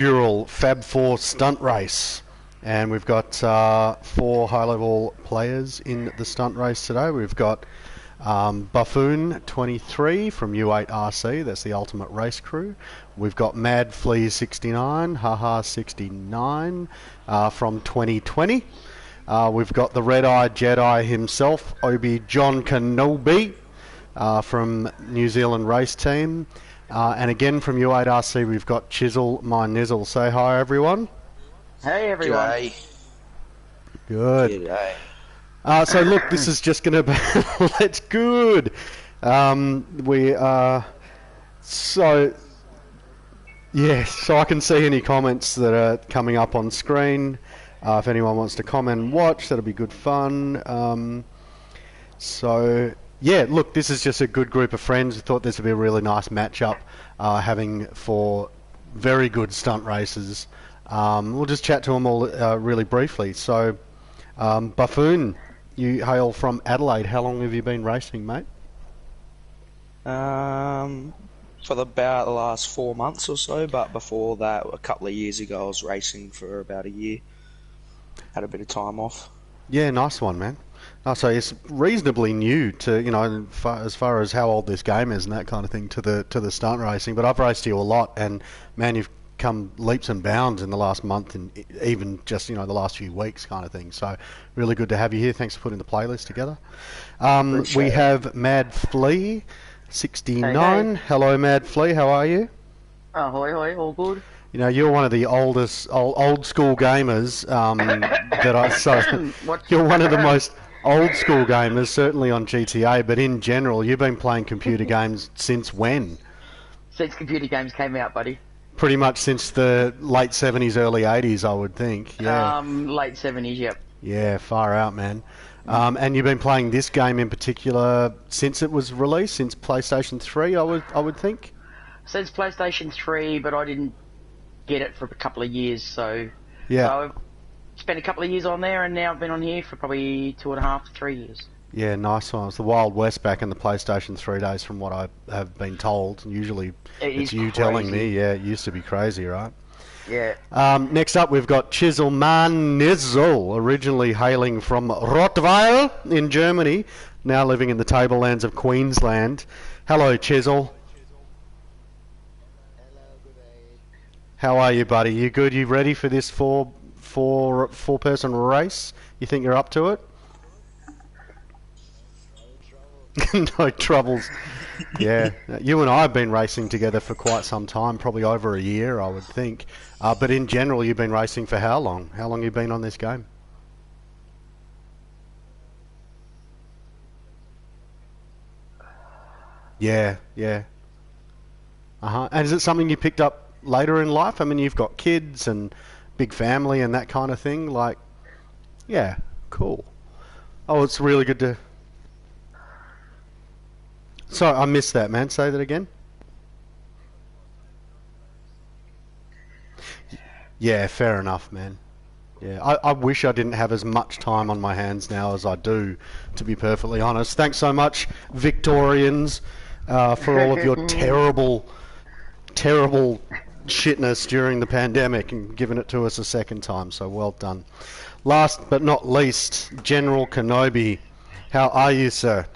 inaugural Fab 4 stunt race. And we've got 4 high-level players in the stunt race today. We've got Buffoon 23 from U8RC, that's the Ultimate Race Crew. We've got Mad Flea 69, Haha 69 from 2020. We've got the Red-Eyed Jedi himself, Obi John Kenobi from New Zealand Race Team. And again from U8RC, we've got Chisel My Nizzle. Say hi, everyone. Hey, everyone. G'day. Good. G'day. So look, this is just going to be... That's good. We are... So I can see any comments that are coming up on screen. If anyone wants to comment and watch, that'll be good fun. Yeah, look, this is just a good group of friends. We thought this would be a really nice matchup, having 4 very good stunt races. We'll just chat to them all really briefly. So, Buffoon, you hail from Adelaide. How long have you been racing, mate? For about the last 4 months or so, but before that, a couple of years ago, I was racing for about a year. Had a bit of time off. Yeah, nice one, man. So it's reasonably new to, you know, as far as how old this game is and that kind of thing to the stunt racing. But I've raced you a lot, and man, you've come leaps and bounds in the last month and even just, you know, the last few weeks kind of thing. So really good to have you here. Thanks for putting the playlist together. We have Mad Flea 69. Hey. Hello, Mad Flea. How are you? Hoi, all good. You know, you're one of the old school gamers that I so. You're one of the most old school gamers, certainly on GTA, but in general, you've been playing computer games since when? Since computer games came out, buddy. Pretty much since the late 70s, early 80s, I would think. Yeah. Late 70s, yep. Yeah, far out, man. And you've been playing this game in particular since it was released, since PlayStation 3, I would think. Since PlayStation 3, but I didn't get it for a couple of years, so yeah. So I've spent a couple of years on there, and now I've been on here for probably 2.5 to 3 years. Yeah, nice one. It's the Wild West back in the PlayStation 3 days, from what I have been told. Usually, it's you telling me. Yeah, it used to be crazy, right? Yeah. Next up, we've got Chisel Man Nizzle, originally hailing from Rottweil in Germany, now living in the tablelands of Queensland. Hello, Chisel. How are you, buddy? You good? You ready for this four-person race? You think you're up to it? No troubles. Yeah, you and I have been racing together for quite some time, probably over a year, I would think. But in general, you've been racing for how long? How long have you been on this game? Yeah. And is it something you picked up later in life? I mean, you've got kids and big family and that kind of thing. Like, yeah, cool. Oh, it's really good to... Sorry, I missed that, man. Say that again. Yeah, fair enough, man. Yeah, I wish I didn't have as much time on my hands now as I do, to be perfectly honest. Thanks so much, Victorians, for all of your terrible shitness during the pandemic and giving it to us a second time, so well done. Last but not least, General Kenobi. How are you, sir?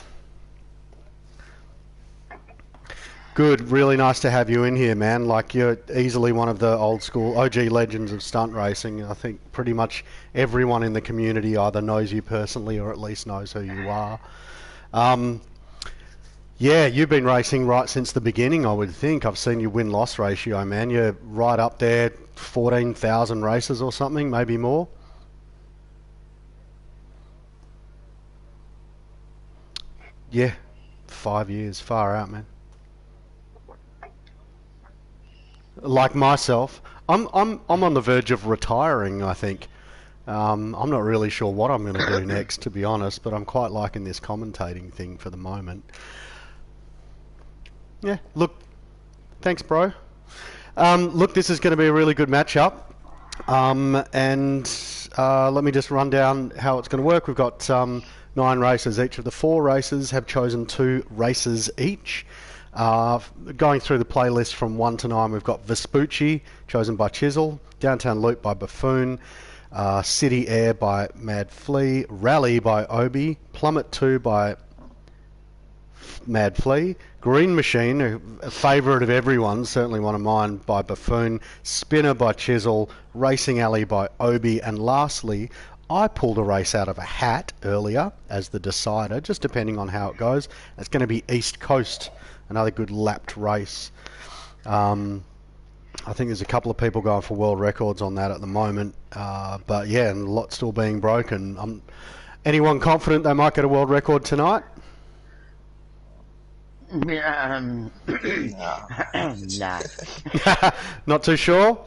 Good, really nice to have you in here, man. Like, you're easily one of the old school OG legends of stunt racing. I think pretty much everyone in the community either knows you personally or at least knows who you are. Yeah, you've been racing right since the beginning, I would think. I've seen your win-loss ratio, man. You're right up there, 14,000 races or something, maybe more. Yeah, 5 years, far out, man. Like myself, I'm on the verge of retiring, I think. I'm not really sure what I'm going to do next, to be honest, but I'm quite liking this commentating thing for the moment. Yeah, look, thanks, bro. Look, this is going to be a really good matchup. Let me just run down how it's going to work. We've got 9 races. Each of the 4 races have chosen 2 races each. Going through the playlist from 1 to 9, we've got Vespucci, chosen by Chisel, Downtown Loop by Buffoon, City Air by Mad Flea, Rally by Obi, Plummet 2 by Mad Flea, Green Machine, a favourite of everyone, certainly one of mine, by Buffoon, Spinner by Chisel, Racing Alley by Obi, and lastly, I pulled a race out of a hat earlier as the decider, just depending on how it goes. It's going to be East Coast, another good lapped race. I think there's a couple of people going for world records on that at the moment, but yeah, and a lot still being broken. Anyone confident they might get a world record tonight? Nah. Not too sure?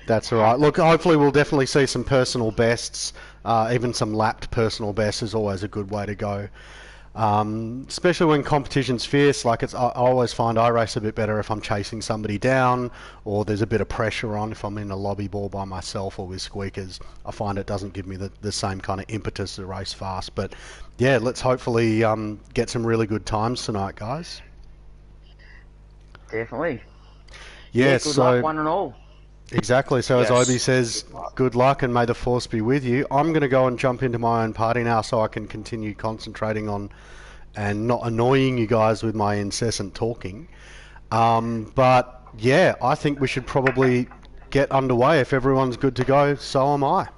That's all right. Look, hopefully we'll definitely see some personal bests. Even some lapped personal bests is always a good way to go. Especially when competition's fierce. Like I always find I race a bit better if I'm chasing somebody down, or there's a bit of pressure on. If I'm in a lobby ball by myself or with squeakers, I find it doesn't give me the same kind of impetus to race fast. But yeah, let's hopefully get some really good times tonight, guys. Definitely. Yeah, good luck, one and all. Exactly. So Yes. as Obi says, good luck and may the force be with you. I'm going to go and jump into my own party now so I can continue concentrating on and not annoying you guys with my incessant talking. But yeah, I think we should probably get underway. If everyone's good to go, so am I.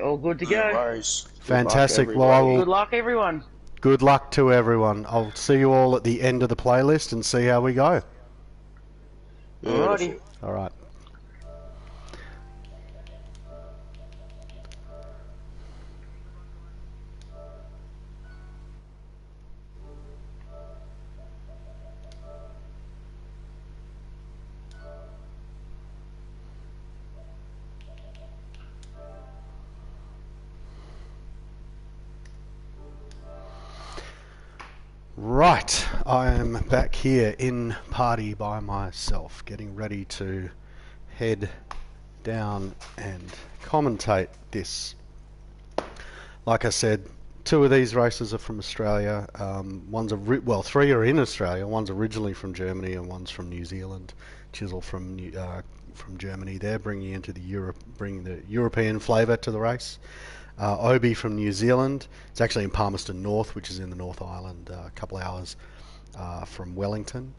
All good to No go. worries. Good Fantastic. luck, Well, I everybody. will. Good luck, everyone. Good luck to everyone. I'll see you all at the end of the playlist and see how we go. Alrighty. Beautiful. All right. Right, I am back here in party by myself, getting ready to head down and commentate this. Like I said, 2 of these races are from Australia. Well, 3 are in Australia. One's originally from Germany and one's from New Zealand. Chisel from Germany there, bringing the European flavour to the race. Obi from New Zealand. It's actually in Palmerston North, which is in the North Island, a couple of hours from Wellington.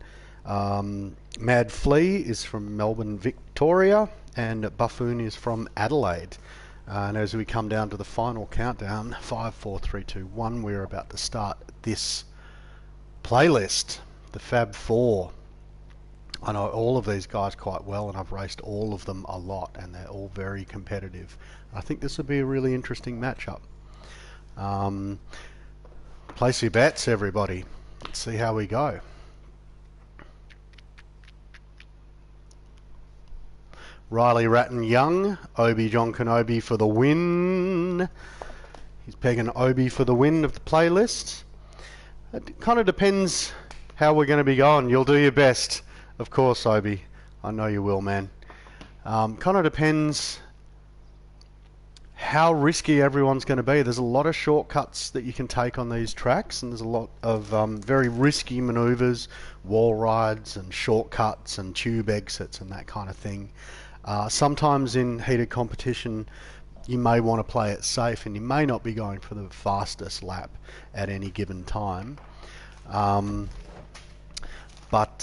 Mad Flea is from Melbourne, Victoria, and Buffoon is from Adelaide. And as we come down to the final countdown, 5, 4, 3, 2, 1, we're about to start this playlist, the Fab Four. I know all of these guys quite well, and I've raced all of them a lot, and they're all very competitive. I think this would be a really interesting matchup. Place your bets, everybody. Let's see how we go. Riley Ratton Young, Obi John Kenobi for the win. He's pegging Obi for the win of the playlist. It kind of depends how we're going to be going. You'll do your best, of course, Obi. I know you will, man. Kind of depends how risky everyone's going to be. There's a lot of shortcuts that you can take on these tracks, and there's a lot of very risky manoeuvres, wall rides and shortcuts and tube exits and that kind of thing. Sometimes in heated competition you may want to play it safe, and you may not be going for the fastest lap at any given time. But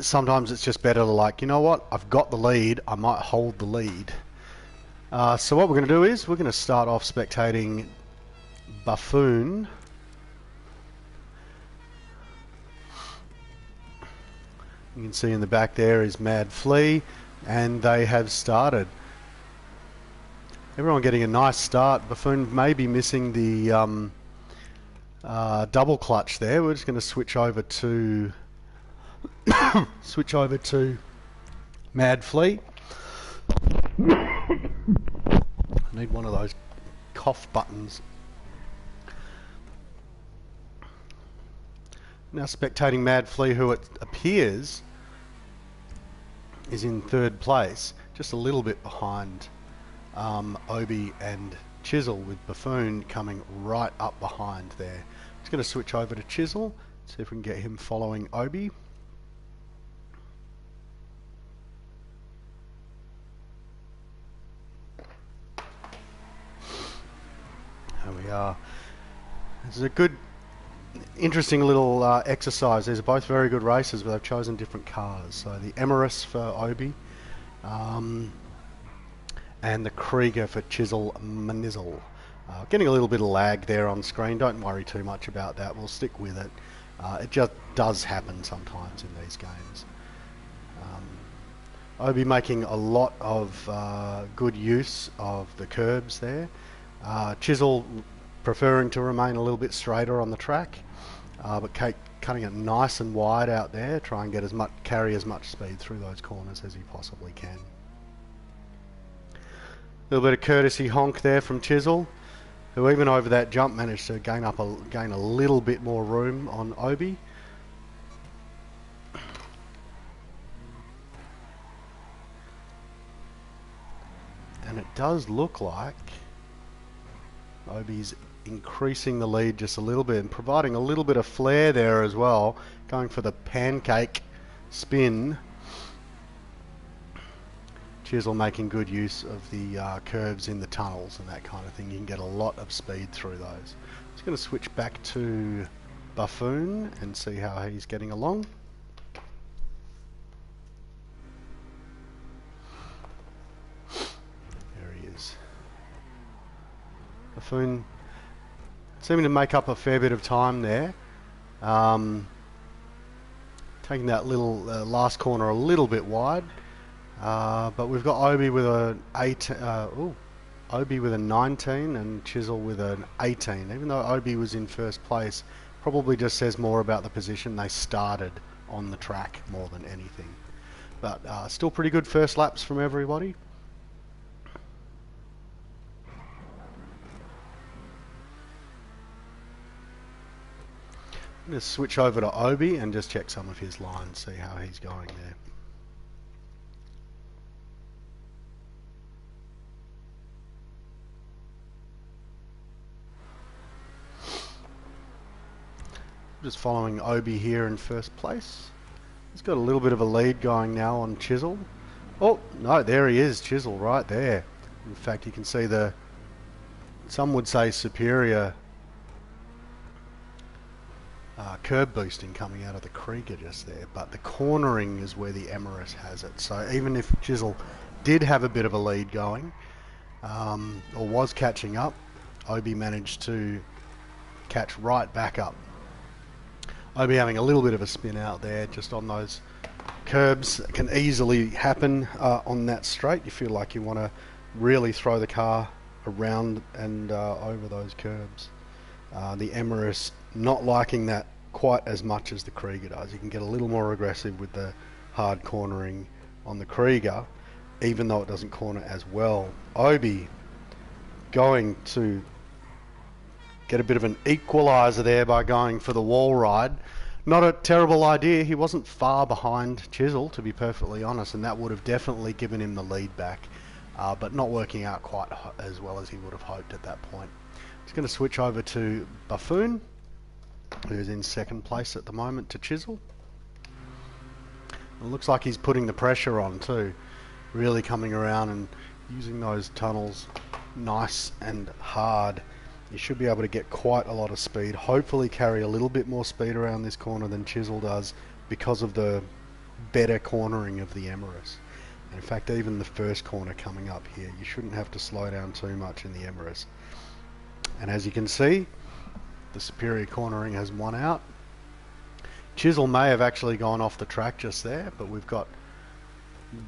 sometimes it's just better to, like, you know what, I've got the lead, I might hold the lead. So what we're going to do is we're going to start off spectating Buffoon. You can see in the back there is Mad Flea, and they have started. Everyone getting a nice start. Buffoon may be missing the double clutch there. We're just going to switch over to Mad Flea. I need one of those cough buttons. Now spectating Mad Flea, who it appears is in 3rd place, just a little bit behind Obi and Chisel, with Buffoon coming right up behind there. Just going to switch over to Chisel, See if we can get him following Obi. There we are. This is a good, interesting little exercise. These are both very good races, but they've chosen different cars. So the Emirates for Obi, and the Krieger for Chisel Manizzle. Getting a little bit of lag there on screen. Don't worry too much about that. We'll stick with it. It just does happen sometimes in these games. Obi making a lot of good use of the curbs there. Chisel preferring to remain a little bit straighter on the track, but cutting it nice and wide out there. Try and get carry as much speed through those corners as he possibly can. A little bit of courtesy honk there from Chisel, who even over that jump managed to gain a little bit more room on Obi. And it does look like Obi's increasing the lead just a little bit and providing a little bit of flair there as well, going for the pancake spin. Chisel making good use of the curves in the tunnels and that kind of thing. You can get a lot of speed through those. Just going to switch back to Buffoon and see how he's getting along. There he is. Buffoon seeming to make up a fair bit of time there. Taking that little last corner a little bit wide. But we've got Obi with Obi with a 19 and Chisel with an 18. Even though Obi was in first place, probably just says more about the position they started on the track more than anything. But still pretty good first laps from everybody. I'm going to switch over to Obi and just check some of his lines, see how he's going there. Just following Obi here in first place. He's got a little bit of a lead going now on Chisel. Oh, no, there he is, Chisel, right there. In fact, you can see the, some would say superior curb boosting coming out of the Krieger just there. But the cornering is where the Emirates has it. So even if Chisel did have a bit of a lead going, or was catching up, Obi managed to catch right back up. Obi having a little bit of a spin out there just on those curbs. It can easily happen on that straight. You feel like you want to really throw the car around and over those curbs. The Emirates not liking that quite as much as the Krieger does. You can get a little more aggressive with the hard cornering on the Krieger, even though it doesn't corner as well. Obi going to get a bit of an equaliser there by going for the wall ride. Not a terrible idea. He wasn't far behind Chisel, to be perfectly honest, and that would have definitely given him the lead back, but not working out quite as well as he would have hoped at that point. Just going to switch over to Buffoon, who's in second place at the moment to Chisel. It looks like he's putting the pressure on too, really coming around and using those tunnels nice and hard. You should be able to get quite a lot of speed, hopefully carry a little bit more speed around this corner than Chisel does because of the better cornering of the Emirates. In fact, even the first corner coming up here, you shouldn't have to slow down too much in the Emirates. And as you can see, the superior cornering has won out. Chisel may have actually gone off the track just there, but we've got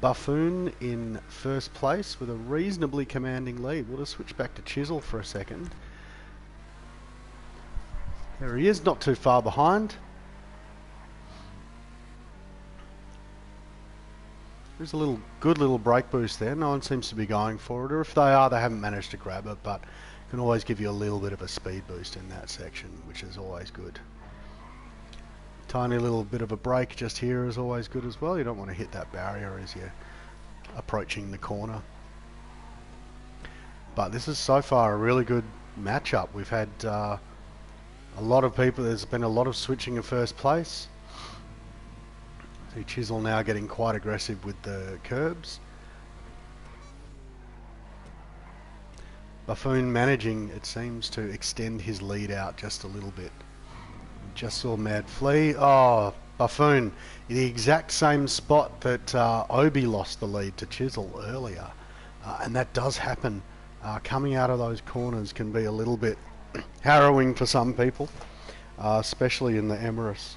Buffoon in first place with a reasonably commanding lead. We'll just switch back to Chisel for a second. There he is, not too far behind. There's a good little brake boost there. No one seems to be going for it, or if they are, they haven't managed to grab it, but can always give you a little bit of a speed boost in that section, which is always good. Tiny little bit of a brake just here is always good as well. You don't want to hit that barrier as you're approaching the corner. But this is so far a really good matchup. We've had A lot of people, there's been a lot of switching of first place. See Chisel now getting quite aggressive with the curbs. Buffoon managing, it seems, to extend his lead out just a little bit. Just saw Mad Flea. Oh, Buffoon, in the exact same spot that Obi lost the lead to Chisel earlier. And that does happen. Coming out of those corners can be a little bit harrowing for some people, especially in the Emirates.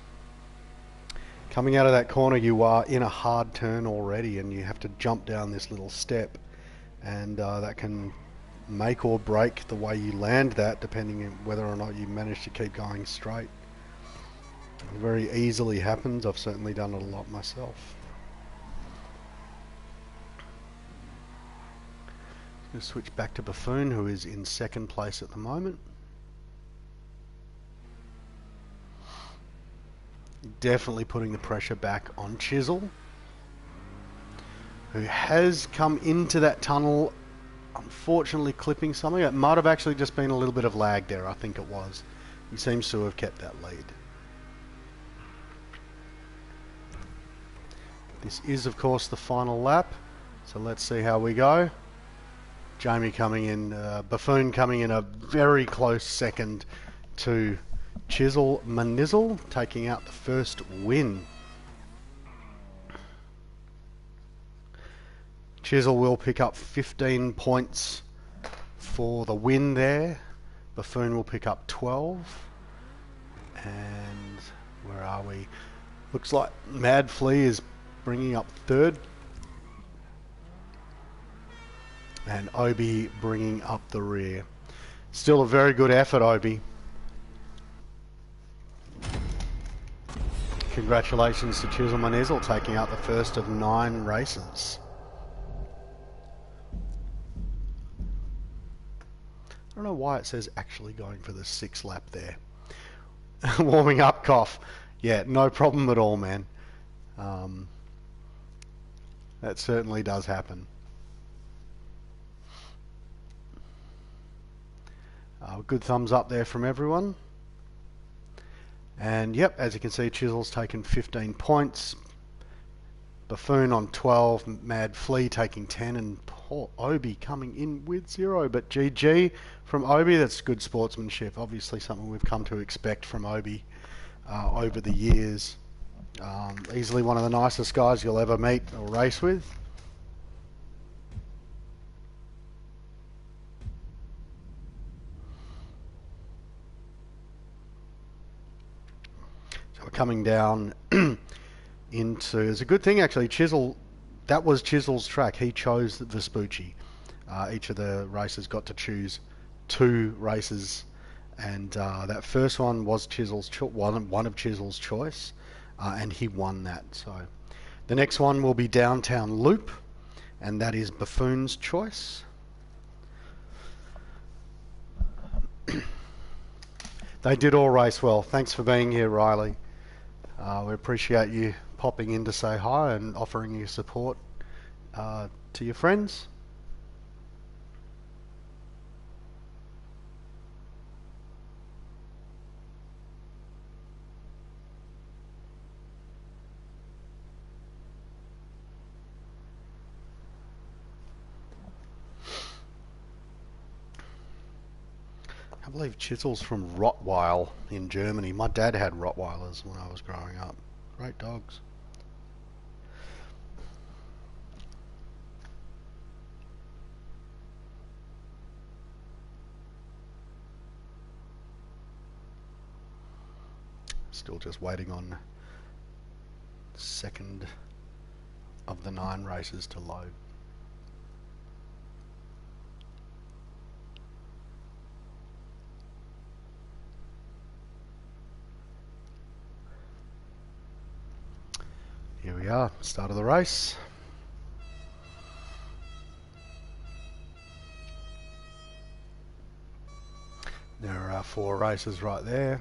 Coming out of that corner, you are in a hard turn already, and you have to jump down this little step, and that can make or break the way you land that, depending on whether or not you manage to keep going straight. It very easily happens. I've certainly done it a lot myself. Going to switch back to Buffoon, who is in second place at the moment. Definitely putting the pressure back on Chisel, who has come into that tunnel, unfortunately clipping something. It might have actually just been a little bit of lag there, I think it was. He seems to have kept that lead. This is, of course, the final lap, so let's see how we go. Jamie coming in, Buffoon coming in a very close second to Chisel Manizzle, taking out the first win. Chisel will pick up 15 points for the win there. Buffoon will pick up 12. And where are we? Looks like Mad Flea is bringing up third. And Obi bringing up the rear. Still a very good effort, Obi. Congratulations to Chisel Manizzle, taking out the first of 9 races. I don't know why it says actually going for the 6th lap there. Warming up cough. Yeah, no problem at all, man. That certainly does happen. Good thumbs up there from everyone. And yep, as you can see, Chisel's taken 15 points. Buffoon on 12, Mad Flea taking 10, and poor Obi coming in with 0. But GG from Obi, that's good sportsmanship. Obviously something we've come to expect from Obi over the years. Easily one of the nicest guys you'll ever meet or race with. Coming down into, it's a good thing actually, Chisel, that was Chisel's track. He chose the Vespucci. Each of the racers got to choose 2 races, and that first one was Chisel's one of Chisel's choice, and he won that. So the next one will be Downtown Loop, and that is Buffoon's choice. They did all race well. Thanks for being here, Riley. We appreciate you popping in to say hi and offering your support to your friends. I believe Chisel's from Rottweil in Germany. My dad had Rottweilers when I was growing up. Great dogs. Still just waiting on the second of the 9 races to load. Here we are, start of the race. There are 4 races right there.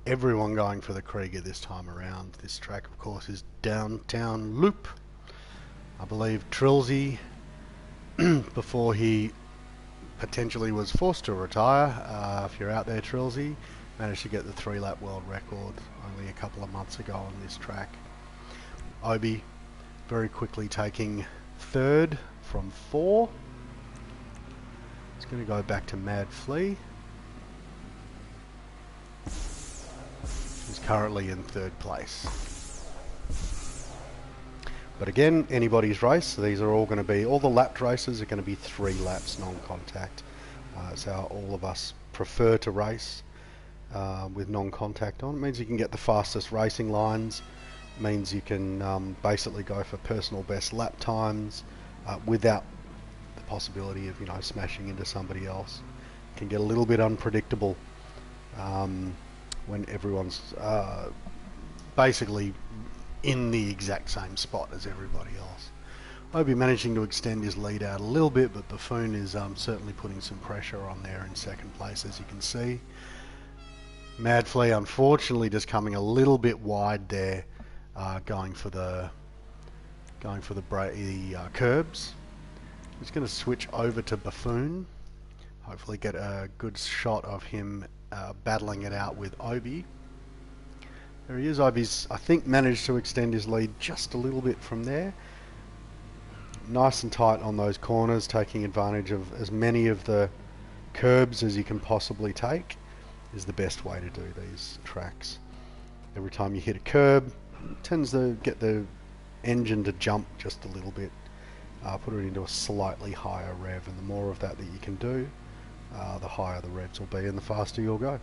Everyone going for the Krieger this time around. This track, of course, is Downtown Loop. I believe Trilsey, before he potentially was forced to retire, if you're out there, Trilsey, managed to get the 3-lap world record only a couple of months ago on this track. Obi very quickly taking 3rd from 4. It's going to go back to Mad Flea, who's currently in 3rd place. But again, anybody's race. So these are all going to be, all the lapped races are going to be 3 laps non-contact. That's how all of us prefer to race, with non-contact on. It means you can get the fastest racing lines. It means you can basically go for personal best lap times without the possibility of, you know, smashing into somebody else. It can get a little bit unpredictable when everyone's basically in the exact same spot as everybody else. Obi managing to extend his lead out a little bit, but Buffoon is certainly putting some pressure on there in 2nd place, as you can see. Mad Flea unfortunately just coming a little bit wide there, going for the curbs. He's going to switch over to Buffoon. Hopefully get a good shot of him battling it out with Obi. There he is. Obi's, I think, managed to extend his lead just a little bit from there. Nice and tight on those corners, taking advantage of as many of the curbs as you can possibly take is the best way to do these tracks. Every time you hit a curb, it tends to get the engine to jump just a little bit, put it into a slightly higher rev, and the more of that you can do, the higher the revs will be and the faster you'll go.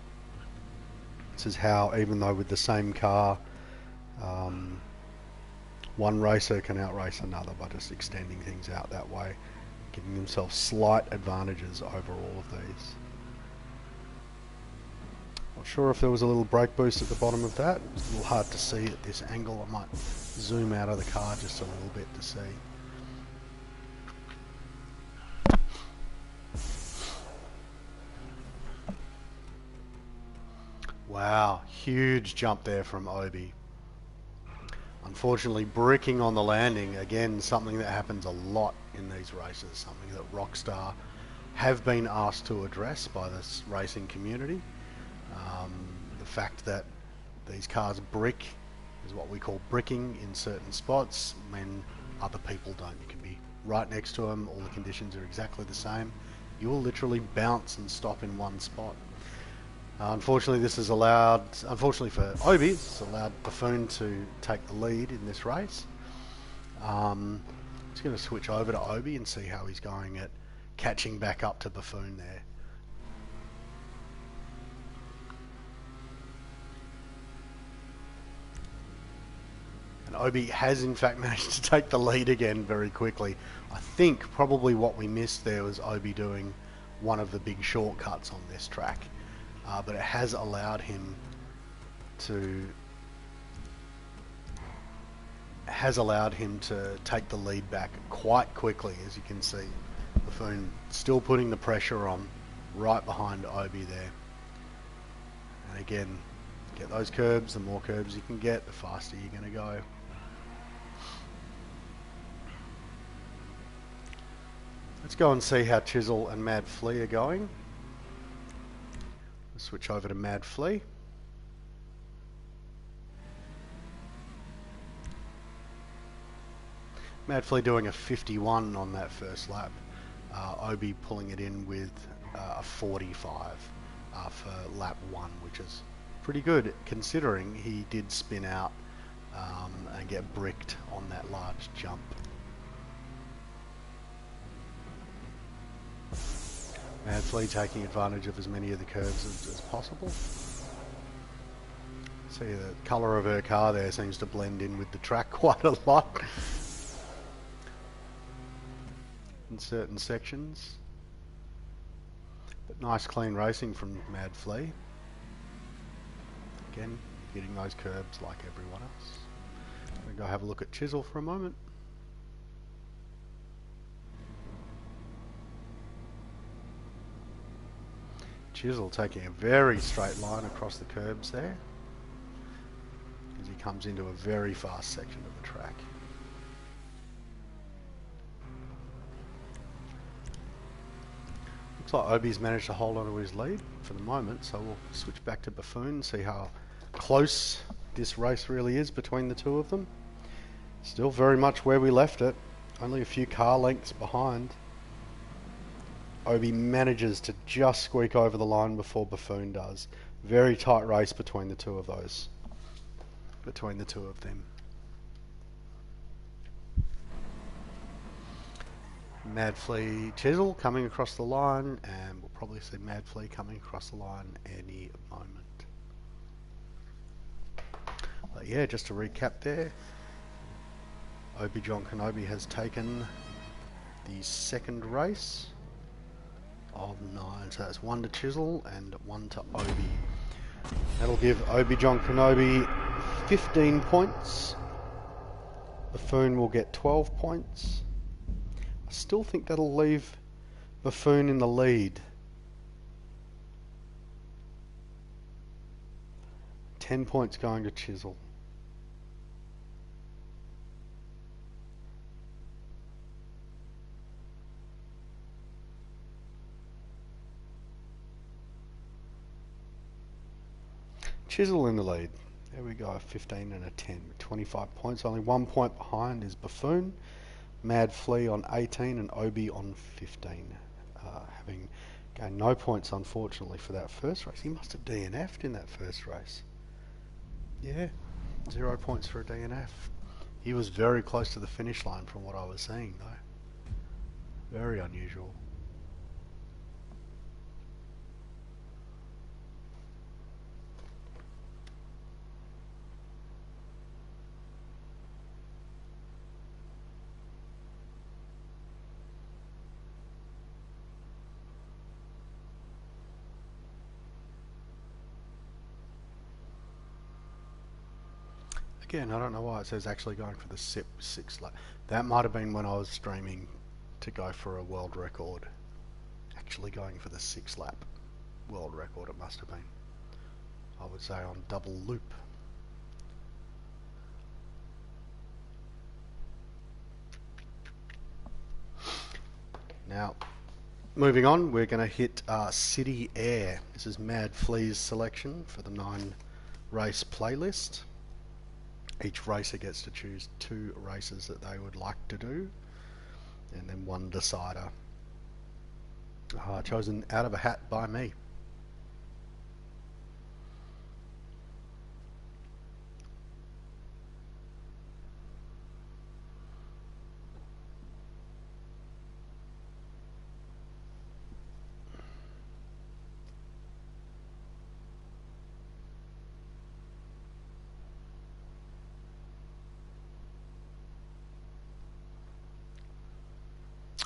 This is how, even though with the same car, one racer can outrace another by just extending things out that way, giving themselves slight advantages over all of these. Not sure if there was a little brake boost at the bottom of that. It's a little hard to see at this angle. I might zoom out of the car just a little bit to see. Wow, huge jump there from Obi. Unfortunately, bricking on the landing, again, something that happens a lot in these races, something that Rockstar have been asked to address by this racing community. The fact that these cars brick is what we call bricking in certain spots when other people don't. You can be right next to them, all the conditions are exactly the same. You'll literally bounce and stop in one spot. Unfortunately, this is allowed, unfortunately for Obi, it's allowed Buffoon to take the lead in this race. Just going to switch over to Obi and see how he's going at catching back up to Buffoon there. And Obi has in fact managed to take the lead again very quickly. I think probably what we missed there was Obi doing one of the big shortcuts on this track. But it has allowed him to take the lead back quite quickly, as you can see. Buffoon still putting the pressure on right behind Obi there. And again, get those curbs, the more curbs you can get, the faster you're going to go. Let's go and see how Chisel and Mad Flea are going. Switch over to Mad Flea. Mad Flea doing a 51 on that first lap. Obi pulling it in with a 45 for lap 1, which is pretty good considering he did spin out and get bricked on that large jump. Mad Flea taking advantage of as many of the curves as possible. See, the colour of her car there seems to blend in with the track quite a lot in certain sections. But nice clean racing from Mad Flea. Again, hitting those curbs like everyone else. I'm going to go have a look at Chisel for a moment. Chisel taking a very straight line across the curbs there as he comes into a very fast section of the track. Looks like Obi's managed to hold on to his lead for the moment, so we'll switch back to Buffoon, see how close this race really is between the two of them. Still very much where we left it, only a few car lengths behind. Obi manages to just squeak over the line before Buffoon does. Very tight race between the two of those. Between the two of them. Mad Flea Chisel coming across the line, and we'll probably see Mad Flea coming across the line any moment. But yeah, just to recap there, Obi-John Kenobi has taken the second race of 9, so that's 1 to Chisel and 1 to Obi. That'll give Obi-John Kenobi 15 points. Buffoon will get 12 points. I still think that'll leave Buffoon in the lead. 10 points going to Chisel. Chisel in the lead. There we go, 15 and a 10, 25 points. Only 1 point behind is Buffoon. Mad Flea on 18 and Obi on 15. Having gained no points, unfortunately, for that first race. He must have DNF'd in that first race. Yeah, 0 points for a DNF. He was very close to the finish line from what I was seeing, though. Very unusual. Again, I don't know why it says actually going for the sixth lap. That might have been when I was streaming to go for a world record. Actually going for the 6th lap world record, it must have been. I would say on double loop. Now, moving on, we're going to hit City Air. This is Mad Flea's selection for the 9 race playlist. Each racer gets to choose 2 races that they would like to do, and then 1 decider. Chosen out of a hat by me.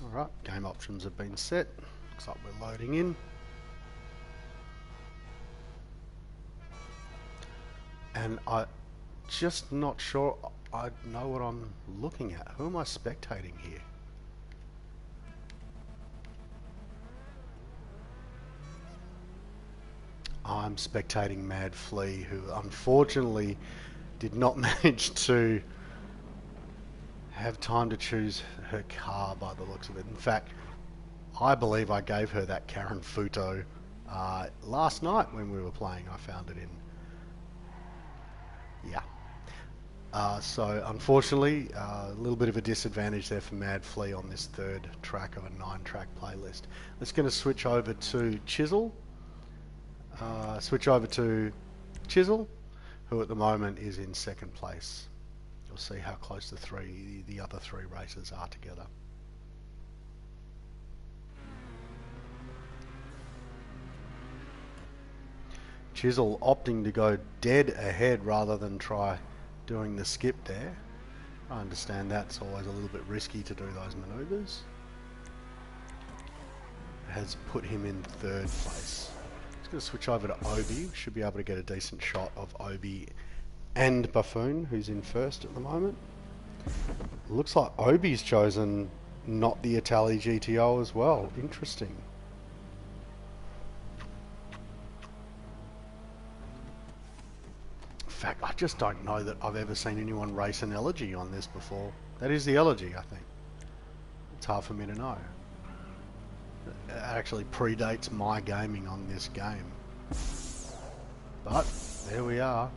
Alright, game options have been set. Looks like we're loading in. And I'm just not sure I know what I'm looking at. Who am I spectating here? I'm spectating Mad Flea, who unfortunately did not manage to have time to choose her car by the looks of it. In fact, I believe I gave her that Karen Futo last night when we were playing. I found it in. Yeah. So unfortunately, a little bit of a disadvantage there for Mad Flea on this 3rd track of a 9-track playlist. Let's going to switch over to Chisel. Who at the moment is in 2nd place. We'll see how close the other 3 races are together. Chisel opting to go dead ahead rather than try doing the skip there. I understand that's always a little bit risky to do those manoeuvres. Has put him in 3rd place. Just going to switch over to Obi. Should be able to get a decent shot of Obi and Buffoon, who's in 1st at the moment. Looks like Obi's chosen not the Italy GTO as well. Interesting. In fact, I just don't know that I've ever seen anyone race an Elegy on this before. That is the Elegy, I think. It's hard for me to know. It actually predates my gaming on this game. But there we are.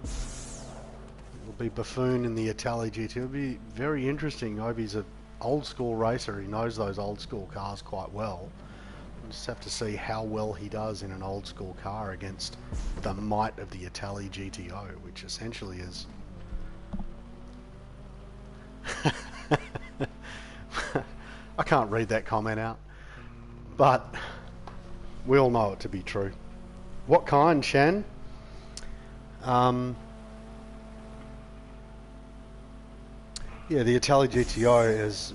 It'll be Buffoon in the Itali GT. It'll be very interesting. Obi's an old school racer. He knows those old school cars quite well. We'll just have to see how well he does in an old school car against the might of the Itali GTO, which essentially is... I can't read that comment out, but we all know it to be true. What kind, Shan? Yeah, the Itali GTO has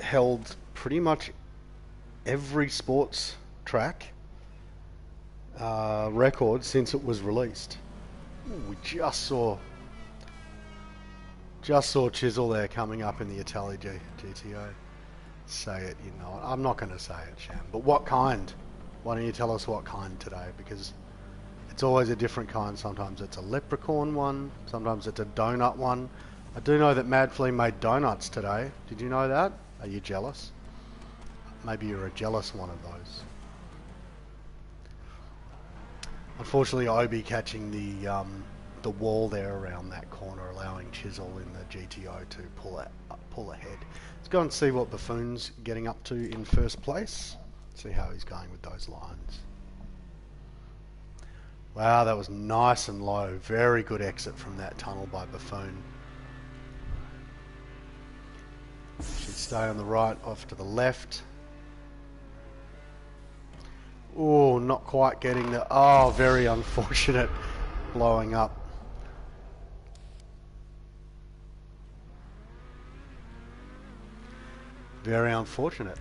held pretty much every sports track record since it was released. Ooh, we just saw Chisel there coming up in the Itali GTO. Say it, you know. I'm not going to say it, Shan. But what kind? Why don't you tell us what kind today? Because it's always a different kind. Sometimes it's a leprechaun one. Sometimes it's a donut one. I do know that Mad Flea made donuts today. Did you know that? Are you jealous? Maybe you're a jealous one of those. Unfortunately, Obi catching the wall there around that corner, allowing Chisel in the GTO to pull ahead. Let's go and see what Buffoon's getting up to in first place. See how he's going with those lines. Wow, that was nice and low. Very good exit from that tunnel by Buffoon. Should stay on the right, off to the left. Oh, not quite getting the... Oh, very unfortunate. Blowing up. Very unfortunate.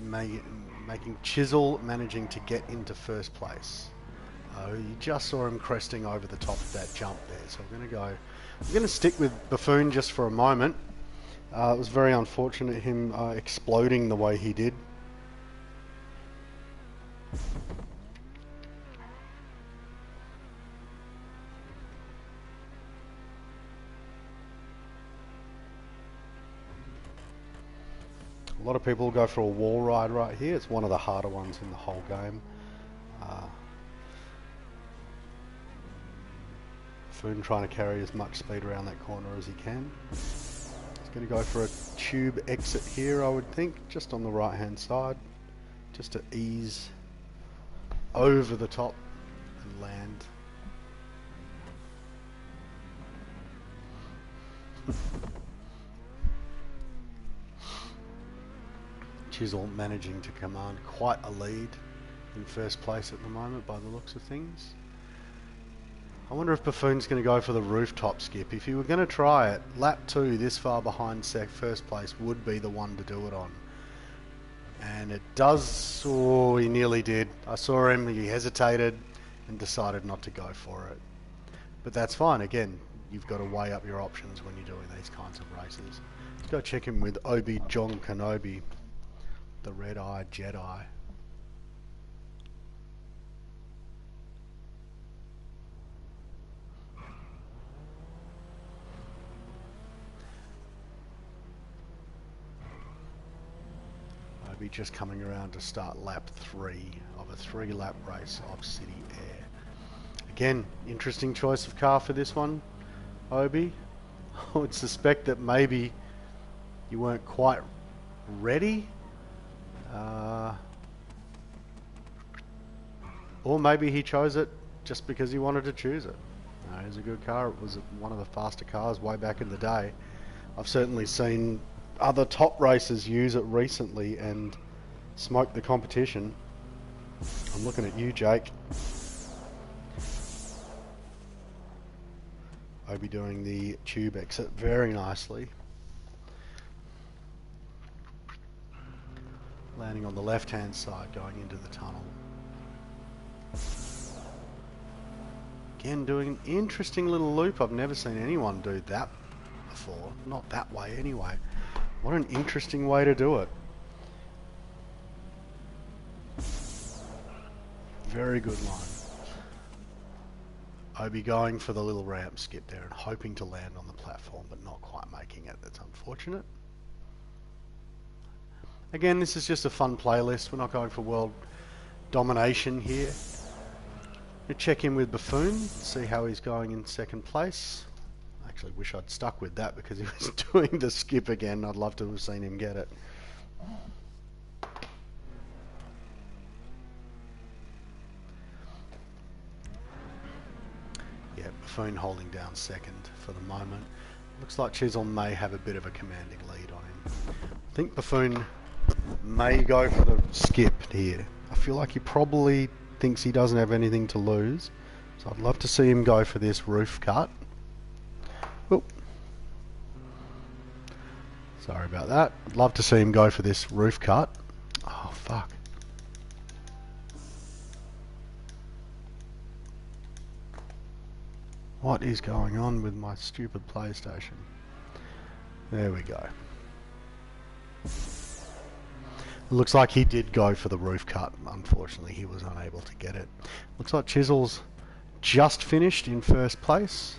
Making Chisel managing to get into first place. You just saw him cresting over the top of that jump there. So we're going to stick with Buffoon just for a moment. It was very unfortunate him exploding the way he did. A lot of people go for a wall ride right here. It's one of the harder ones in the whole game. Buffoon trying to carry as much speed around that corner as he can. He's going to go for a tube exit here, I would think, just on the right hand side, just to ease over the top and land. Chisel managing to command quite a lead in first place at the moment by the looks of things. I wonder if Buffoon's going to go for the rooftop skip. If you were going to try it, lap 2 this far behind first place would be the one to do it on. And it does... Oh, he nearly did. I saw him, he hesitated and decided not to go for it. But that's fine. Again, you've got to weigh up your options when you're doing these kinds of races. Let's go check in with Obi-Jon Kenobi, the red-eyed Jedi. Obi just coming around to start lap 3 of a 3-lap race of City Air. Again, interesting choice of car for this one, Obi. I would suspect that maybe you weren't quite ready. Or maybe he chose it just because he wanted to choose it. It was a good car. It was one of the faster cars way back in the day. I've certainly seen other top racers use it recently and smoke the competition. I'm looking at you, Jake. Obi doing the tube exit very nicely. Landing on the left-hand side, going into the tunnel. Again, doing an interesting little loop. I've never seen anyone do that before. Not that way, anyway. What an interesting way to do it. Very good line. Obi going for the little ramp skip there and hoping to land on the platform, but not quite making it. That's unfortunate. Again, this is just a fun playlist. We're not going for world domination here. We check in with Buffoon, see how he's going in second place. I actually wish I'd stuck with that because he was doing the skip again. I'd love to have seen him get it. Yeah, Buffoon holding down second for the moment. Looks like Chisholm may have a bit of a commanding lead on him. I think Buffoon may go for the skip here. I feel like he probably thinks he doesn't have anything to lose. So I'd love to see him go for this roof cut. Oop. Sorry about that. I'd love to see him go for this roof cut. Oh, fuck. What is going on with my stupid PlayStation? There we go. It looks like he did go for the roof cut. Unfortunately, he was unable to get it. Looks like Chisel's just finished in first place.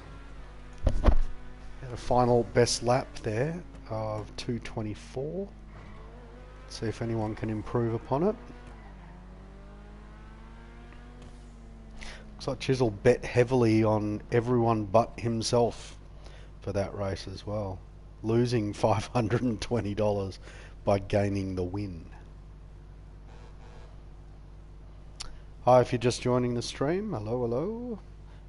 Had a final best lap there of 2:24. See if anyone can improve upon it. Looks like Chisel bet heavily on everyone but himself for that race as well, losing $520 by gaining the win. Hi, if you're just joining the stream, hello.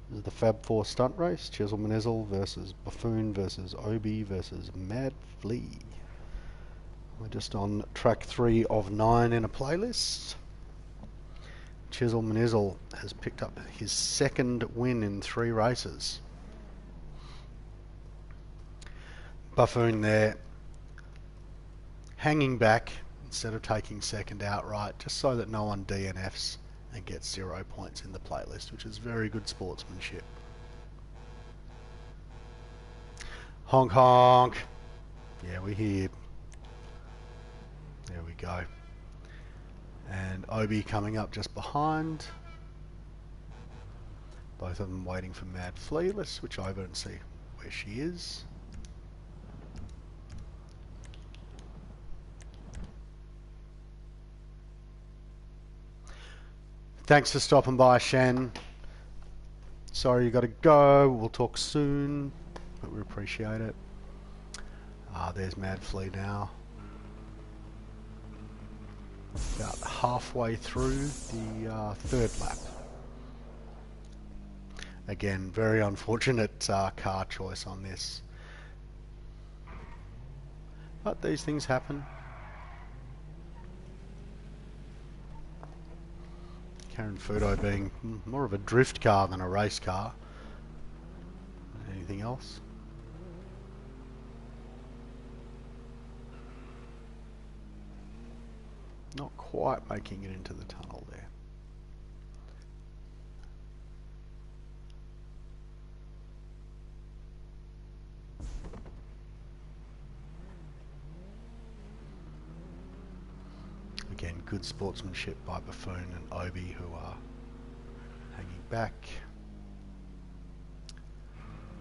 This is the Fab 4 stunt race, Chisel Manezel versus Buffoon versus Obi versus Mad Flea. We're just on track 3 of 9 in a playlist. Chisel Manezel has picked up his second win in 3 races. Buffoon there, hanging back instead of taking second outright, just so that no one DNFs and gets 0 points in the playlist, which is very good sportsmanship. Honk honk. Yeah, we're here. There we go. And Obi coming up just behind. Both of them waiting for Mad Flea. Let's switch over and see where she is. Thanks for stopping by, Shan. Sorry you got to go. We'll talk soon, but we appreciate it. There's Mad Flea now. About halfway through the third lap. Again, very unfortunate car choice on this. But these things happen. Karen Fudo being more of a drift car than a race car. Anything else? Not quite making it into the tunnel there. Again, good sportsmanship by Buffoon and Obi, who are hanging back.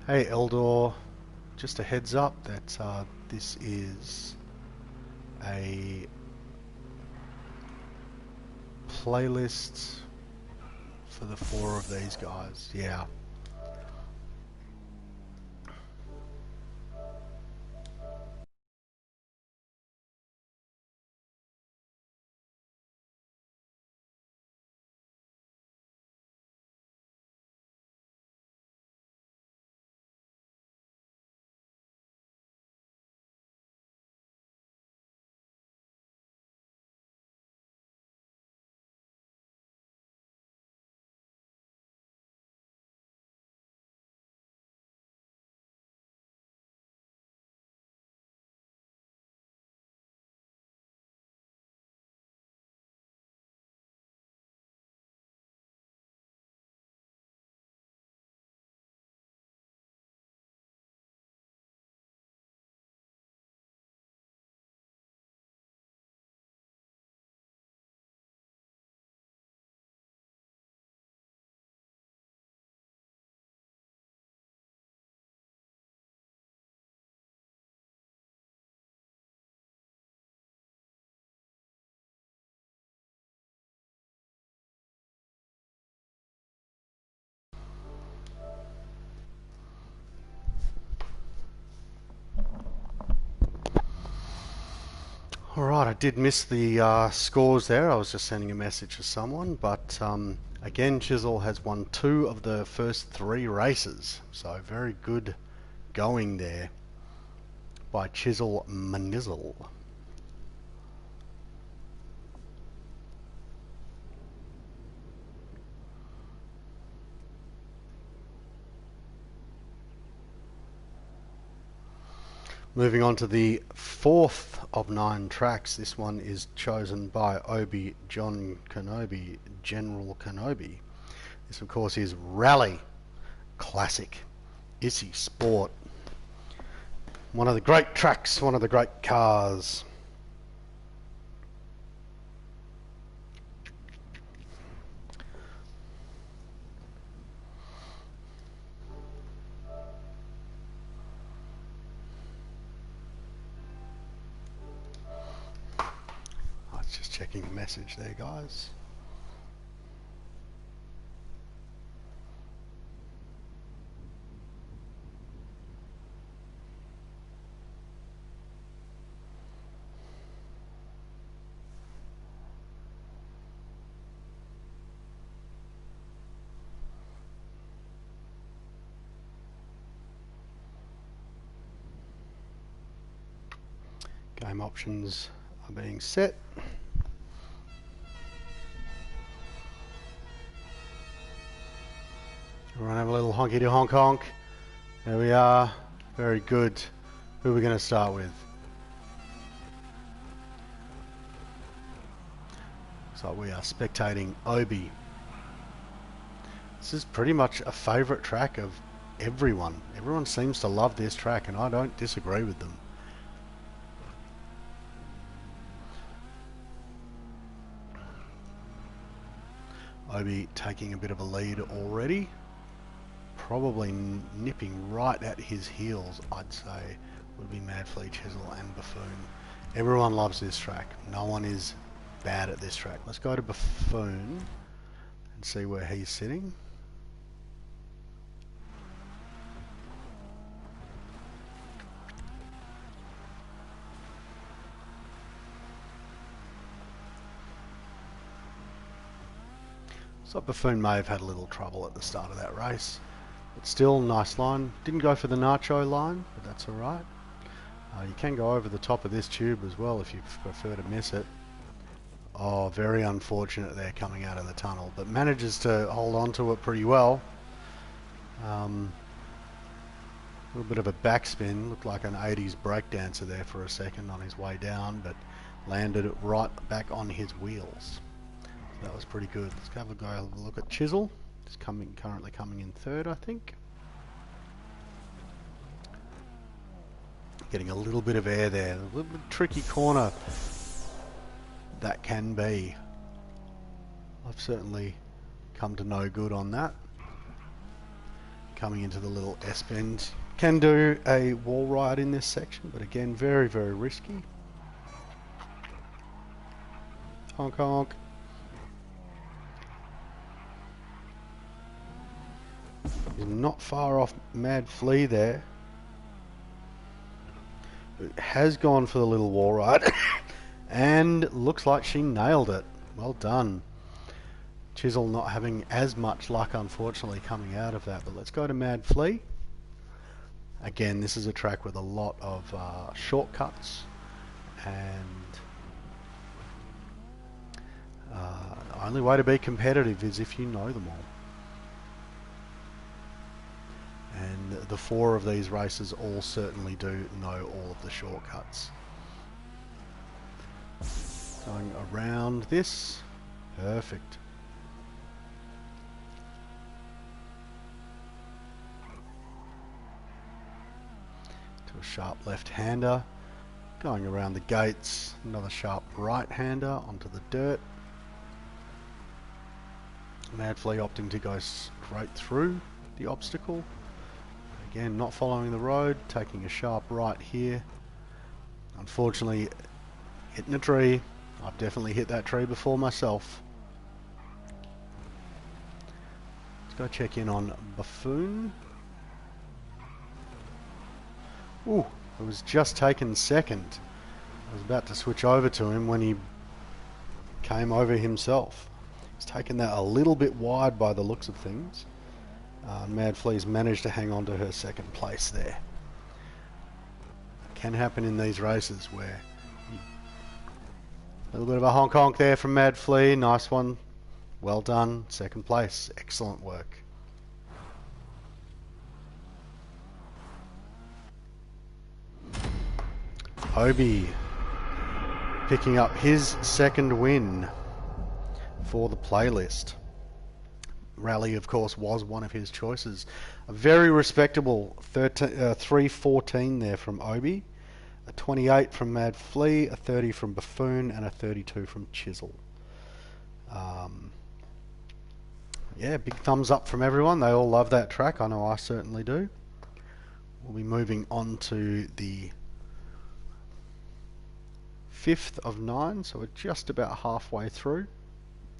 Hey Eldor, just a heads up that this is a playlist for the 4 of these guys. Yeah. Alright, I did miss the scores there. I was just sending a message to someone, but again, Chisel has won 2 of the first 3 races, so very good going there by Chisel Manizzle. Moving on to the 4th of 9 tracks. This one is chosen by Obi-John Kenobi, General Kenobi. This, of course, is Rally Classic Issy Sport. One of the great tracks, one of the great cars. I was just checking a message there, guys. Game options are being set. We're going to have a little honky to honk honk. There we are. Very good. Who are we going to start with? So we are spectating Obi. This is pretty much a favourite track of everyone. Everyone seems to love this track, and I don't disagree with them. Obi taking a bit of a lead already. Probably nipping right at his heels, I'd say, would be Mad Flea, Chisel and Buffoon. Everyone loves this track. No one is bad at this track. Let's go to Buffoon and see where he's sitting. So Buffoon may have had a little trouble at the start of that race. But still, nice line. Didn't go for the Nacho line, but that's alright. You can go over the top of this tube as well if you prefer to miss it. Oh, very unfortunate there coming out of the tunnel, but manages to hold on to it pretty well. A little bit of a backspin, looked like an 80s breakdancer there for a second on his way down, but landed it right back on his wheels. So that was pretty good. Let's have a look at Chisel. He's currently coming in 3rd, I think. Getting a little bit of air there. A little bit tricky corner that can be. I've certainly come to no good on that. Coming into the little S-bend. Can do a wall ride in this section, but again, very, very risky. Honk honk. He's not far off Mad Flea there. It has gone for the little wall ride and looks like she nailed it. Well done. Chisel not having as much luck, unfortunately, coming out of that. But let's go to Mad Flea. Again, this is a track with a lot of shortcuts, and the only way to be competitive is if you know them all. And the 4 of these races all certainly do know all of the shortcuts. Going around this. Perfect. To a sharp left-hander. Going around the gates. Another sharp right-hander onto the dirt. Mad Flea opting to go straight through the obstacle. Again, not following the road, taking a sharp right here. Unfortunately, hitting a tree. I've definitely hit that tree before myself. Let's go check in on Buffoon. Ooh, it was just taken 2nd. was about to switch over to him when he came over himself. He's taken that a little bit wide by the looks of things. Mad Flea's managed to hang on to her second place there. Can happen in these races where a little bit of a honk honk there from Mad Flea. Nice one. Well done. Second place. Excellent work. Obi picking up his second win for the playlist. Rally, of course, was one of his choices. A very respectable 3:14 there from Obi, a 28 from Mad Flea, a 30 from Buffoon, and a 32 from Chisel. Yeah, big thumbs up from everyone. They all love that track. I know I certainly do. We'll be moving on to the 5th of 9, so we're just about halfway through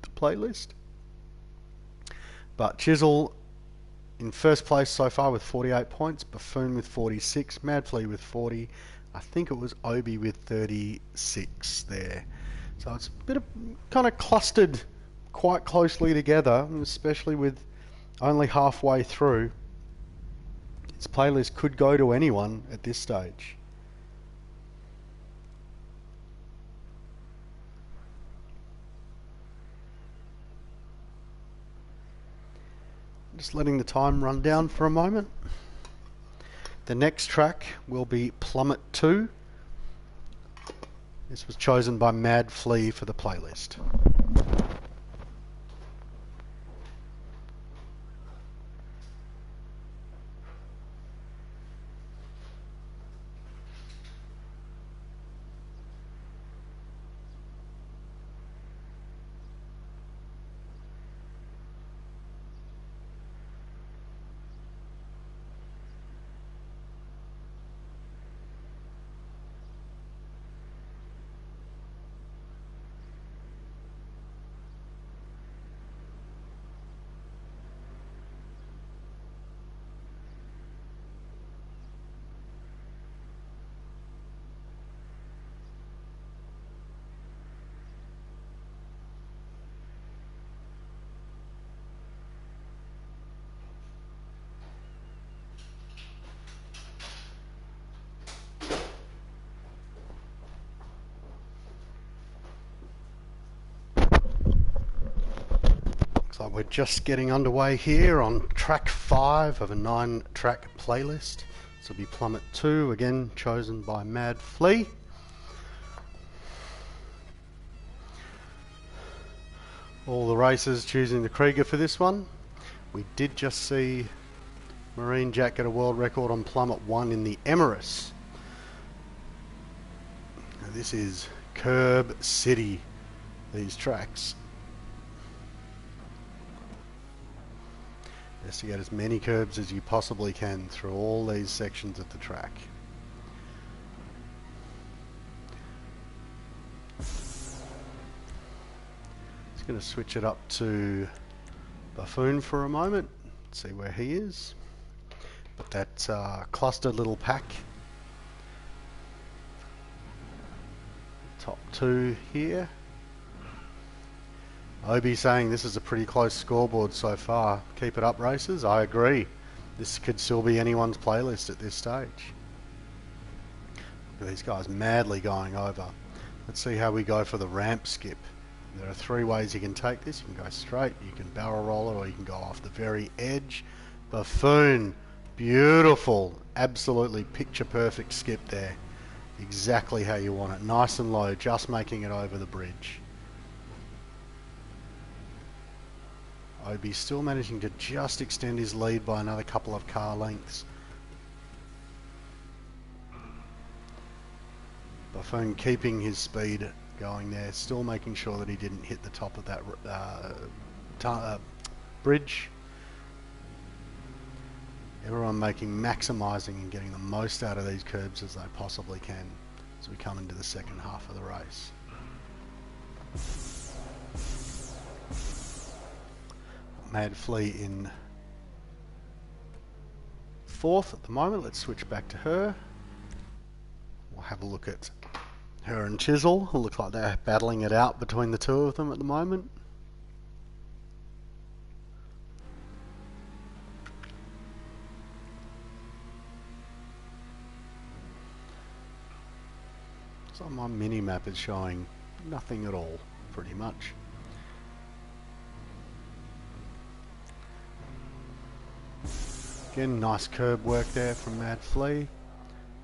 the playlist. But Chisel in first place so far with 48 points, Buffoon with 46, Mad Flea with 40, I think it was Obi with 36 there. So it's a bit of kind of clustered quite closely together, especially with only halfway through. This playlist could go to anyone at this stage. Just letting the time run down for a moment. The next track will be Plummet 2. This was chosen by Mad Flea for the playlist. So we're just getting underway here on track 5 of a 9-track playlist. This will be Plummet 2, again chosen by Mad Flea. All the racers choosing the Krieger for this one. We did just see Marine Jack get a world record on Plummet 1 in the Emirates. Now this is Curb City, these tracks. Best to get as many curbs as you possibly can through all these sections of the track. Just going to switch it up to Buffoon for a moment, see where he is. But that clustered little pack. Top 2 here. Obi saying this is a pretty close scoreboard so far. Keep it up, racers. I agree. This could still be anyone's playlist at this stage. Look at these guys madly going over. Let's see how we go for the ramp skip. There are 3 ways you can take this. You can go straight, you can barrel roll it, or you can go off the very edge. Buffoon, beautiful, absolutely picture perfect skip there. Exactly how you want it. Nice and low, just making it over the bridge. Obi still managing to just extend his lead by another couple of car lengths. Buffoon keeping his speed going there, still making sure that he didn't hit the top of that bridge. Everyone maximising and getting the most out of these curbs as they possibly can as we come into the second half of the race. Mad Flea in 4th at the moment. Let's switch back to her. We'll have a look at Her and Chisel look like they're battling it out between the two of them at the moment. So my mini-map is showing nothing at all, pretty much. Again, nice curb work there from Mad Flea.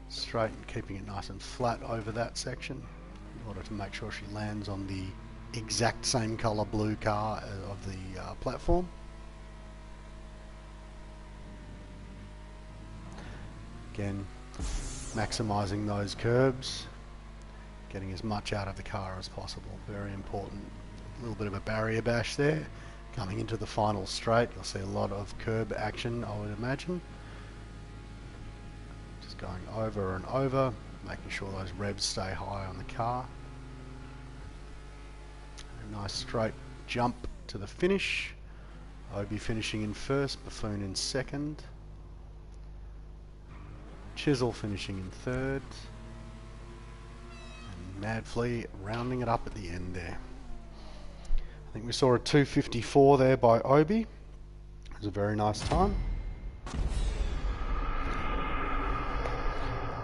Straight and keeping it nice and flat over that section in order to make sure she lands on the exact same colour blue car of the platform. Again, maximising those curbs, getting as much out of the car as possible, very important. A little bit of a barrier bash there. Coming into the final straight, you'll see a lot of curb action, I would imagine. Just going over and over, making sure those revs stay high on the car. A nice straight jump to the finish. Obi finishing in first, Buffoon in second. Chisel finishing in third. And Mad Flea rounding it up at the end there. I think we saw a 2:54 there by Obi. It was a very nice time.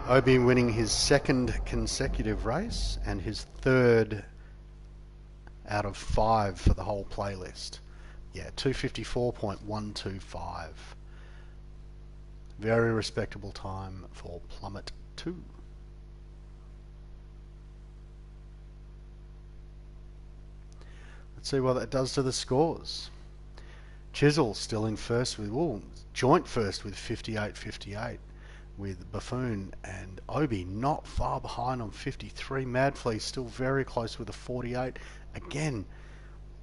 Obi winning his second consecutive race and his third out of 5 for the whole playlist. Yeah, 2:54.125. Very respectable time for Plummet 2. Let's see what that does to the scores. Chisel still in first with, joint first with 58.58 with Buffoon, and Obi not far behind on 53. Mad Flea still very close with a 48. Again,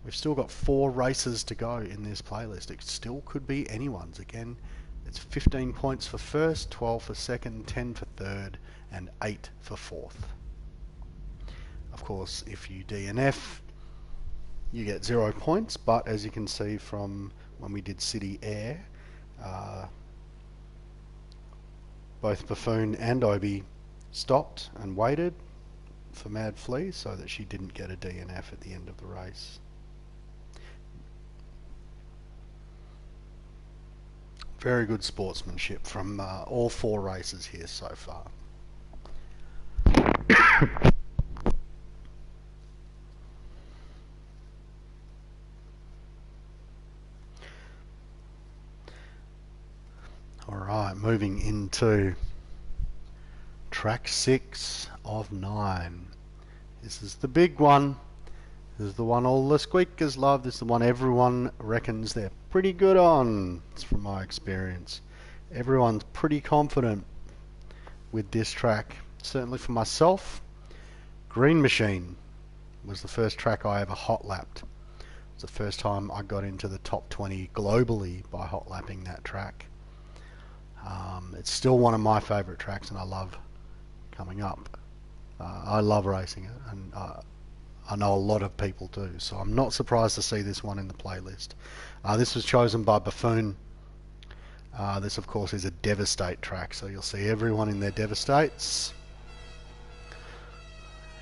we've still got 4 races to go in this playlist. It still could be anyone's. Again, it's 15 points for first, 12 for second, 10 for third, and 8 for fourth. Of course, if you DNF, you get 0 points, but as you can see from when we did City Air, both Buffoon and Obi stopped and waited for Mad Flea so that she didn't get a DNF at the end of the race. Very good sportsmanship from all 4 races here so far. Alright, moving into track 6 of 9. This is the big one. This is the one all the squeakers love. This is the one everyone reckons they're pretty good on. It's from my experience. Everyone's pretty confident with this track. Certainly for myself, Green Machine was the first track I ever hot lapped. It's the first time I got into the top 20 globally by hot lapping that track. It's still one of my favourite tracks, and I love coming up. I love racing it, and I know a lot of people do, so I'm not surprised to see this one in the playlist. This was chosen by Buffoon. This, of course, is a Devastate track, so you'll see everyone in their Devastates.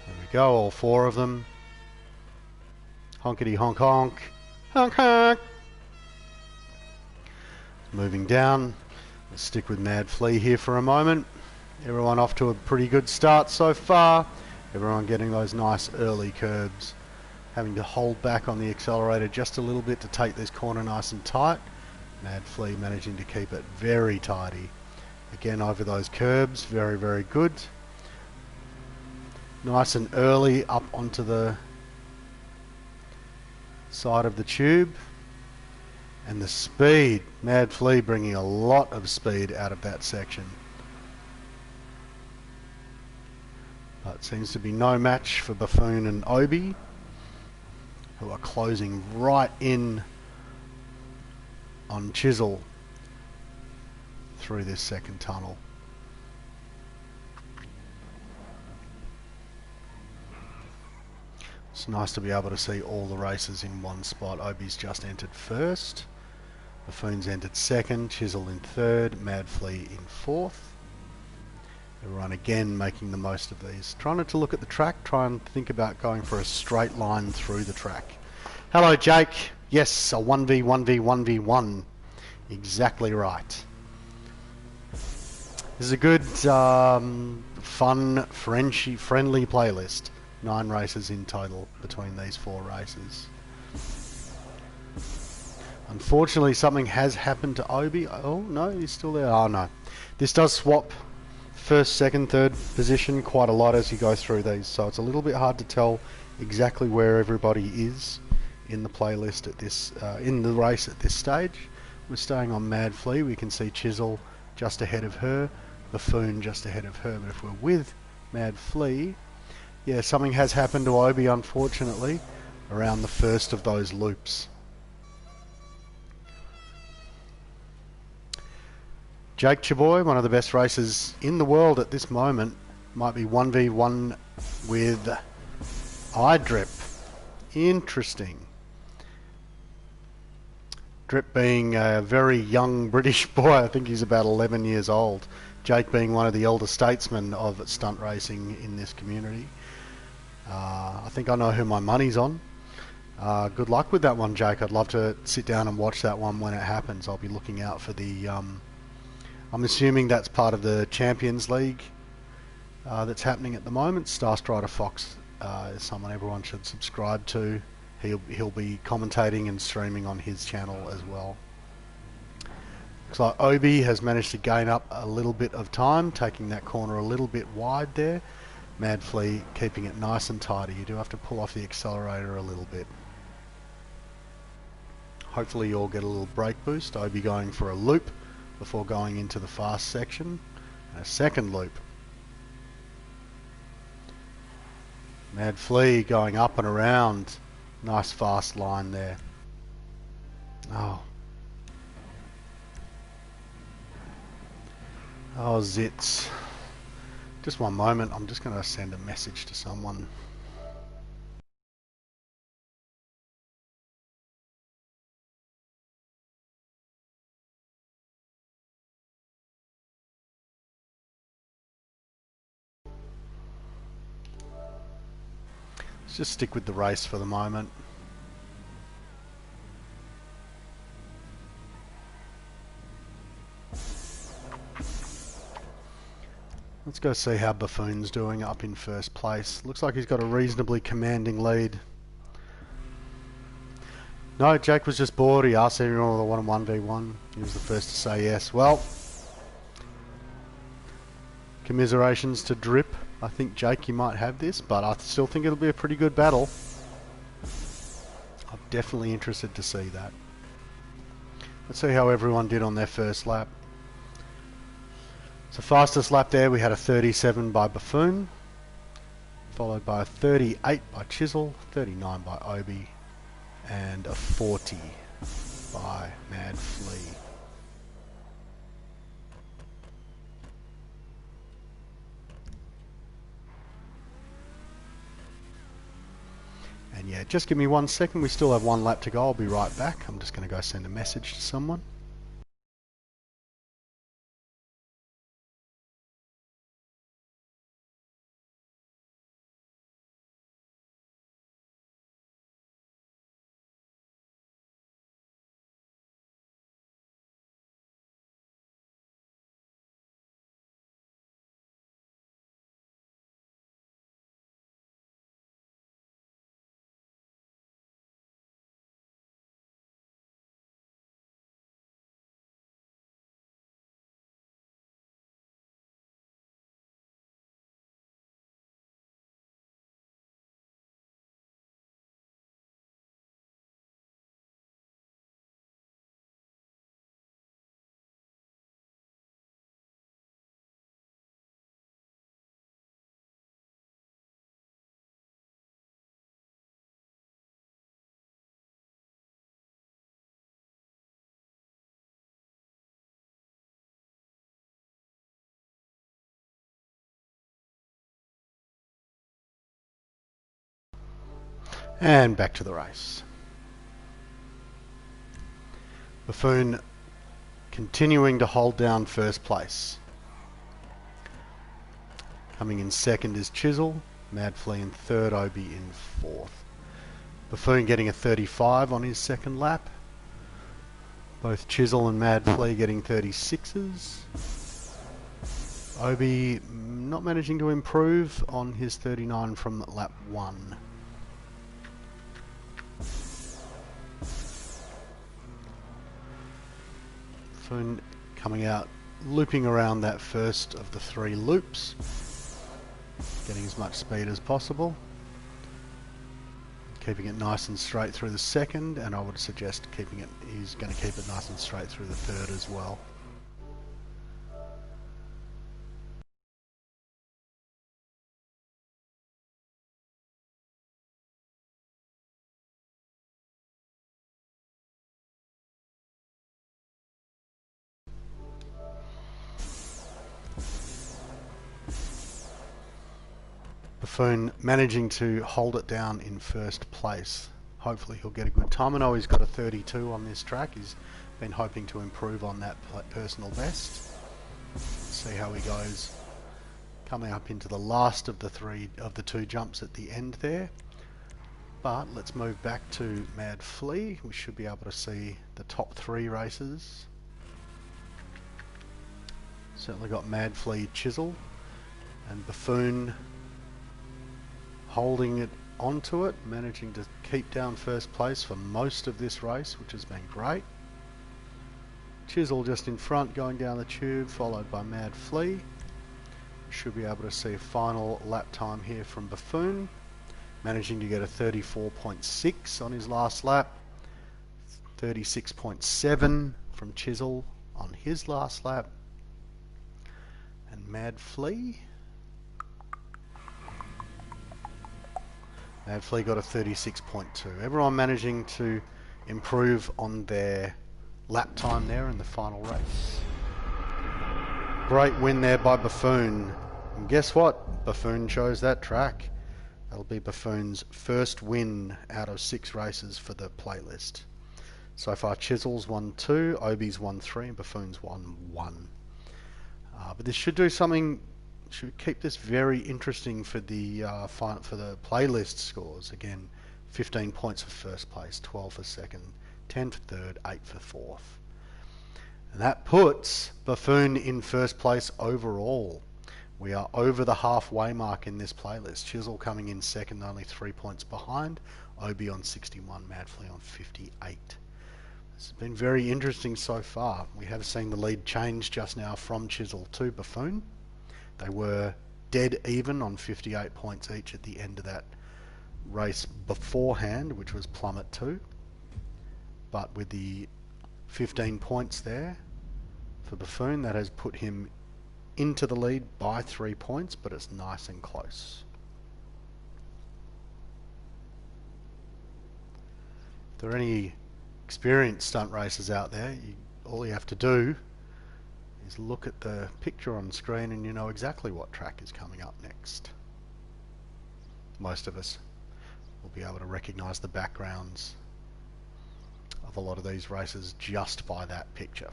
There we go, all 4 of them. Honkity honk honk. Honk honk. Moving down. Let's stick with Mad Flea here for a moment. Everyone off to a pretty good start so far. Everyone getting those nice early curbs. Having to hold back on the accelerator just a little bit to take this corner nice and tight. Mad Flea managing to keep it very tidy. Again over those curbs, very, very good. Nice and early up onto the side of the tube. And the speed, Mad Flea bringing a lot of speed out of that section. But seems to be no match for Buffoon and Obi, who are closing right in on Chisel through this second tunnel. It's nice to be able to see all the races in one spot. Obi's just entered first. Buffoon's entered second. Chisel in third. Mad Flea in fourth. Everyone again making the most of these. Trying not to look at the track, try and think about going for a straight line through the track. Hello Jake. Yes, a 1v1v1v1. Exactly right. This is a good, fun, friendly playlist. 9 races in total between these 4 races. Unfortunately, something has happened to Obi. Oh, no, he's still there. Oh, no. This does swap first, second, third position quite a lot as you go through these, so it's a little bit hard to tell exactly where everybody is in the playlist at this, in the race at this stage. We're staying on Mad Flea. We can see Chisel just ahead of her, Buffoon just ahead of her, but if we're with Mad Flea, yeah, something has happened to Obi, unfortunately, around the first of those loops. Jake Chaboy, one of the best racers in the world at this moment, might be 1v1 with iDrip. Interesting. Drip being a very young British boy, I think he's about 11 years old. Jake being one of the elder statesmen of stunt racing in this community. I think I know who my money's on. Good luck with that one, Jake. I'd love to sit down and watch that one when it happens. I'll be looking out for the... I'm assuming that's part of the Champions League that's happening at the moment. Starstrider Fox is someone everyone should subscribe to. He'll be commentating and streaming on his channel as well. Looks like Obi has managed to gain up a little bit of time, taking that corner a little bit wide there. Mad Flea keeping it nice and tidy. You do have to pull off the accelerator a little bit. Hopefully you'll get a little brake boost. Obi going for a loop before going into the fast section. And a second loop. Mad Flea going up and around. Nice fast line there. Oh. Oh, zits. Just one moment, I'm just going to send a message to someone. Let's just stick with the race for the moment. Let's go see how Buffoon's doing up in first place. Looks like he's got a reasonably commanding lead. No, Jake was just bored. He asked everyone whether they wanted 1v1. He was the first to say yes. Well, commiserations to Drip. I think, Jake, you might have this, but I still think it'll be a pretty good battle. I'm definitely interested to see that. Let's see how everyone did on their first lap. So fastest lap there, we had a 37 by Buffoon, followed by a 38 by Chisel, 39 by Obi, and a 40 by Mad Flea. And yeah, just give me 1 second, we still have 1 lap to go, I'll be right back. I'm just going to go send a message to someone. And back to the race. Buffoon continuing to hold down first place. Coming in second is Chisel, Mad Flea in third, Obi in fourth. Buffoon getting a 35 on his second lap. Both Chisel and Mad Flea getting 36s. Obi not managing to improve on his 39 from lap 1. Buffoon coming out, looping around that first of the 3 loops, getting as much speed as possible, keeping it nice and straight through the second, and I would suggest he's going to keep it nice and straight through the third as well. Buffoon managing to hold it down in first place. Hopefully he'll get a good time. I know he's got a 32 on this track. He's been hoping to improve on that personal best. Let's see how he goes. Coming up into the last of the 2 jumps at the end there. But let's move back to Mad Flea. We should be able to see the top 3 races. Certainly got Mad Flea, Chisel, and Buffoon holding it onto it, managing to keep down first place for most of this race, which has been great. Chisel just in front going down the tube, followed by Mad Flea. Should be able to see a final lap time here from Buffoon, managing to get a 34.6 on his last lap, 36.7 from Chisel on his last lap, and Mad Flea got a 36.2. Everyone managing to improve on their lap time there in the final race. Great win there by Buffoon. And guess what? Buffoon chose that track. That'll be Buffoon's first win out of 6 races for the playlist. So far Chisel's won 2, Obi's won 3, and Buffoon's won 1. But this should do something. Should keep this very interesting for the playlist scores. Again, 15 points for first place, 12 for second, 10 for third, 8 for fourth. And that puts Buffoon in first place overall. We are over the halfway mark in this playlist. Chisel coming in second, only 3 points behind. Obi on 61, Mad Flea on 58. This has been very interesting so far. We have seen the lead change just now from Chisel to Buffoon. They were dead even on 58 points each at the end of that race beforehand, which was Plummet 2. But with the 15 points there for Buffoon, that has put him into the lead by 3 points, but it's nice and close. If there are any experienced stunt racers out there, all you have to do is look at the picture on screen and you know exactly what track is coming up next. Most of us will be able to recognise the backgrounds of a lot of these races just by that picture.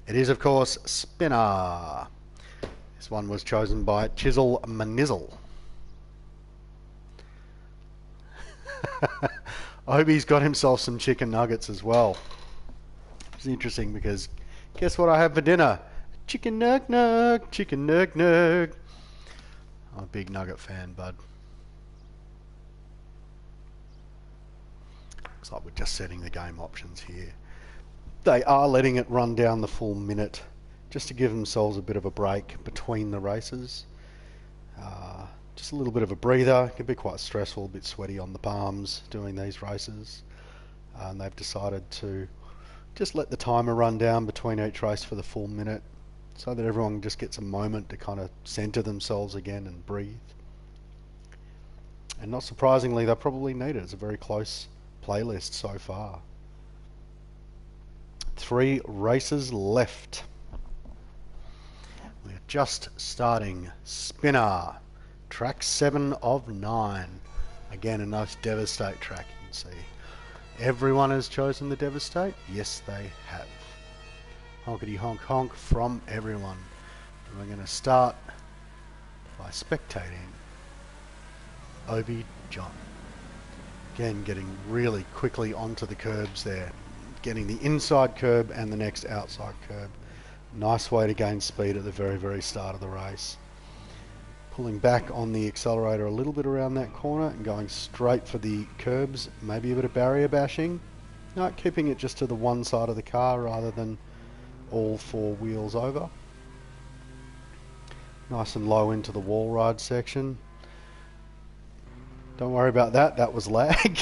It is, of course, Spinner. This one was chosen by Chisel Manizzle. Obi's got himself some chicken nuggets as well. It's interesting because guess what I had for dinner? Chicken nug nug, chicken nug nug. I'm a big nugget fan, bud. Looks like we're just setting the game options here. They are letting it run down the full minute just to give themselves a bit of a break between the races. Just a little bit of a breather. It can be quite stressful, a bit sweaty on the palms doing these races. And they've decided to just let the timer run down between each race for the full minute so that everyone just gets a moment to kind of centre themselves again and breathe. And not surprisingly, they probably need it. It's a very close playlist so far. 3 races left. We're just starting. Spinner. Track 7 of 9. Again, a nice Devastate track, you can see. Everyone has chosen the Devastate? Yes, they have. Honkety honk honk from everyone. And we're going to start by spectating Obi John. Again, getting really quickly onto the curbs there. Getting the inside curb and the next outside curb. Nice way to gain speed at the very, very start of the race. Pulling back on the accelerator a little bit around that corner and going straight for the curbs. Maybe a bit of barrier bashing. No, keeping it just to the one side of the car rather than all four wheels over. Nice and low into the wall ride section. Don't worry about that, that was lag.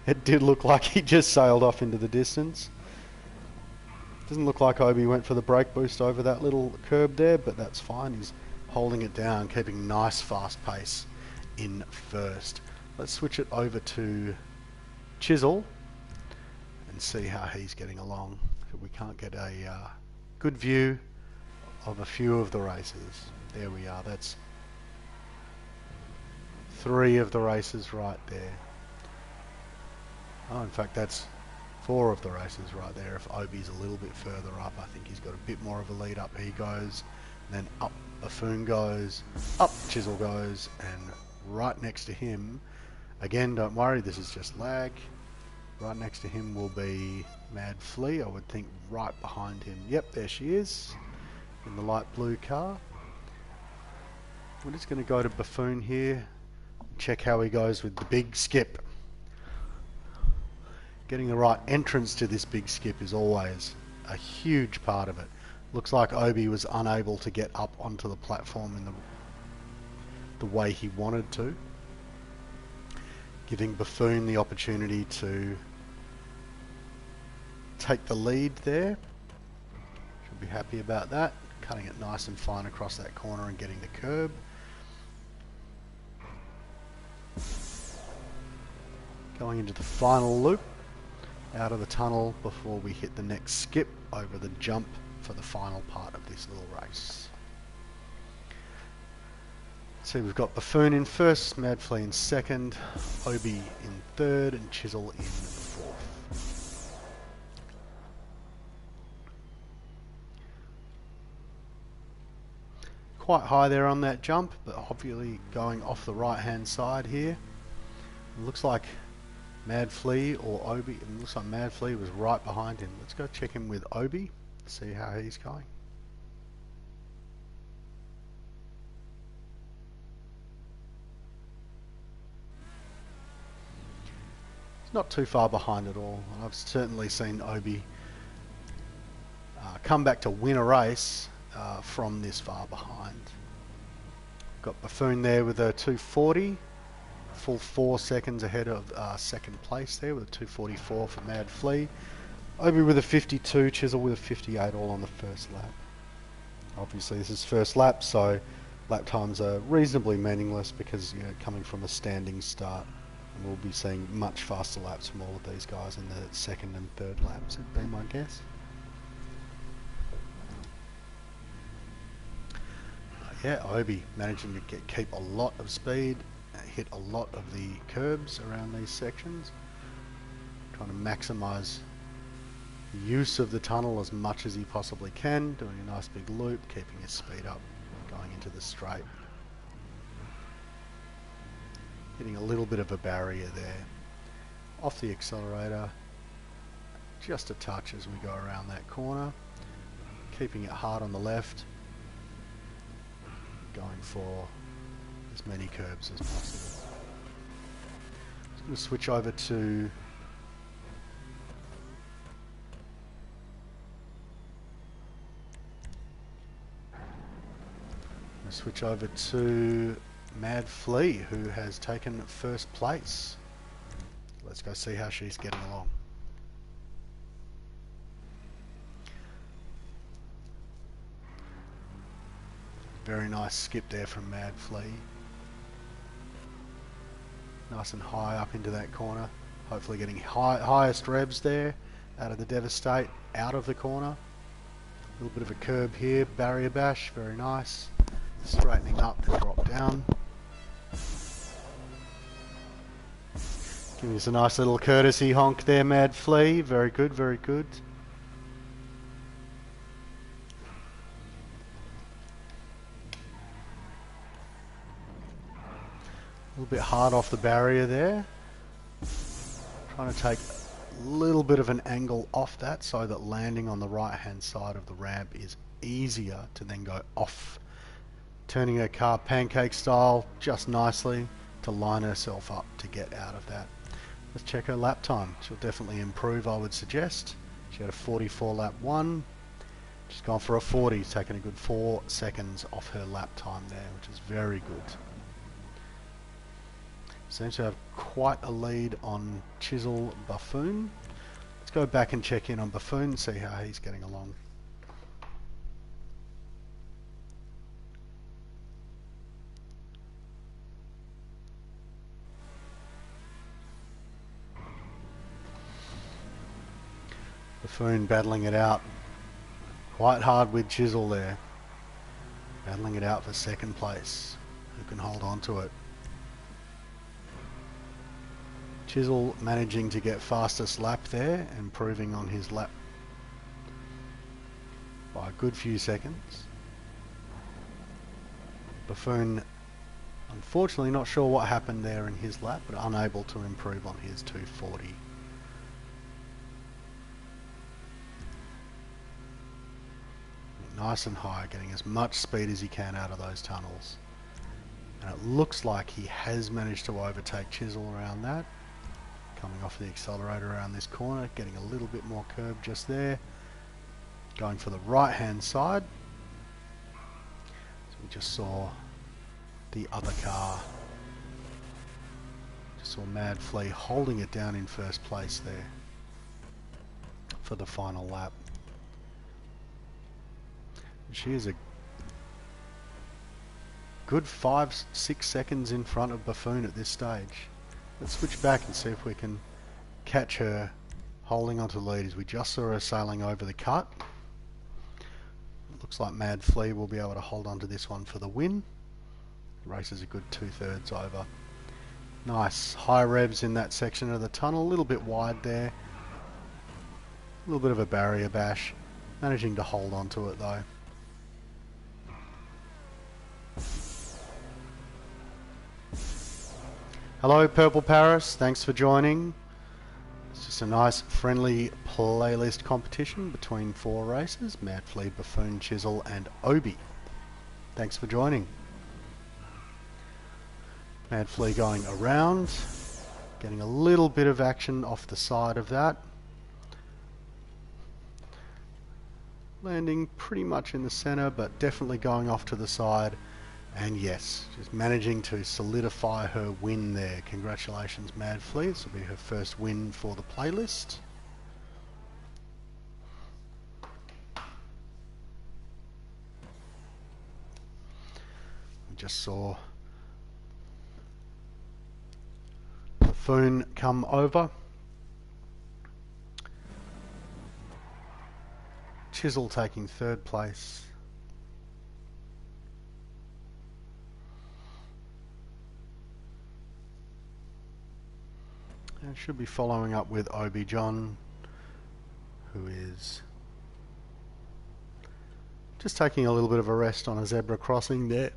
It did look like he just sailed off into the distance. Doesn't look like Obi went for the brake boost over that little curb there, but that's fine. He's holding it down, keeping nice fast pace in first. Let's switch it over to Chisel and see how he's getting along. We can't get a good view of a few of the races. There we are, that's 3 of the races right there. Oh, in fact that's 4 of the races right there. If Obi's a little bit further up, I think he's got a bit more of a lead. Up he goes, then up Buffoon goes, up Chisel goes, and right next to him, again don't worry, this is just lag, right next to him will be Mad Flea, I would think right behind him. Yep, there she is, in the light blue car. We're just going to go to Buffoon here, check how he goes with the big skip. Getting the right entrance to this big skip is always a huge part of it. Looks like Obi was unable to get up onto the platform in the way he wanted to. Giving Buffoon the opportunity to take the lead there. Should be happy about that. Cutting it nice and fine across that corner and getting the curb. Going into the final loop. Out of the tunnel before we hit the next skip over the jump for the final part of this little race. So we've got Buffoon in first, Mad Flea in second, Obi in third, and Chisel in fourth. Quite high there on that jump, but obviously going off the right hand side here. It looks like Mad Flea or Obi, it looks like Mad Flea was right behind him. Let's go check in with Obi, see how he's going. It's not too far behind at all. I've certainly seen Obi come back to win a race from this far behind. Got Buffoon there with a 240. Full 4 seconds ahead of second place there with a 244 for Mad Flea. Obi with a 52, Chisel with a 58, all on the first lap. Obviously this is first lap, so lap times are reasonably meaningless because you're coming from a standing start. And we'll be seeing much faster laps from all of these guys in the second and third laps, would be my guess. Yeah, Obi managing to keep a lot of speed. Hit a lot of the curbs around these sections, trying to maximize the use of the tunnel as much as he possibly can, doing a nice big loop, keeping his speed up, going into the straight. Hitting a little bit of a barrier there. Off the accelerator, just a touch as we go around that corner, keeping it hard on the left, going for as many curbs as possible. Just going to switch over to Mad Flea, who has taken first place. Let's go see how she's getting along. Very nice skip there from Mad Flea. Nice and high up into that corner. Hopefully getting highest revs there out of the Devastate, out of the corner. A little bit of a curb here, barrier bash, very nice. Straightening up to drop down. Giving us a nice little courtesy honk there, Mad Flea. Very good, very good. little bit hard off the barrier there. Trying to take a little bit of an angle off that so that landing on the right hand side of the ramp is easier to then go off. Turning her car pancake style just nicely to line herself up to get out of that. Let's check her lap time. She'll definitely improve, I would suggest. She had a 44 lap 1. She's gone for a 40, taking a good 4 seconds off her lap time there, which is very good. Seems to have quite a lead on Chisel Buffoon. Let's go back and check in on Buffoon and see how he's getting along. Buffoon battling it out quite hard with Chisel there. Battling it out for second place. Who can hold on to it? Chisel managing to get fastest lap there, improving on his lap by a good few seconds. Buffoon, unfortunately not sure what happened there in his lap, but unable to improve on his 240. Nice and high, getting as much speed as he can out of those tunnels. And it looks like he has managed to overtake Chisel around that. Coming off the accelerator around this corner, getting a little bit more curb just there. Going for the right hand side. So we just saw the other car. Just saw Mad Flea holding it down in first place there for the final lap. She is a good 5-6 seconds in front of Buffoon at this stage. Let's switch back and see if we can catch her holding onto the lead as we just saw her sailing over the cut. Looks like Mad Flea will be able to hold on to this one for the win. The race is a good 2/3 over. Nice high revs in that section of the tunnel, a little bit wide there. A little bit of a barrier bash. Managing to hold on to it though. Hello Purple Paris, thanks for joining. It's just a nice friendly playlist competition between 4 races, Mad Flea, Buffoon, Chisel and Obi. Thanks for joining. Mad Flea going around, getting a little bit of action off the side of that. Landing pretty much in the center, but definitely going off to the side. And yes, just managing to solidify her win there. Congratulations, Mad Flea. This will be her first win for the playlist. We just saw Buffoon come over. Chisel taking 3rd place. And should be following up with Obi John, who is just taking a little bit of a rest on a zebra crossing there.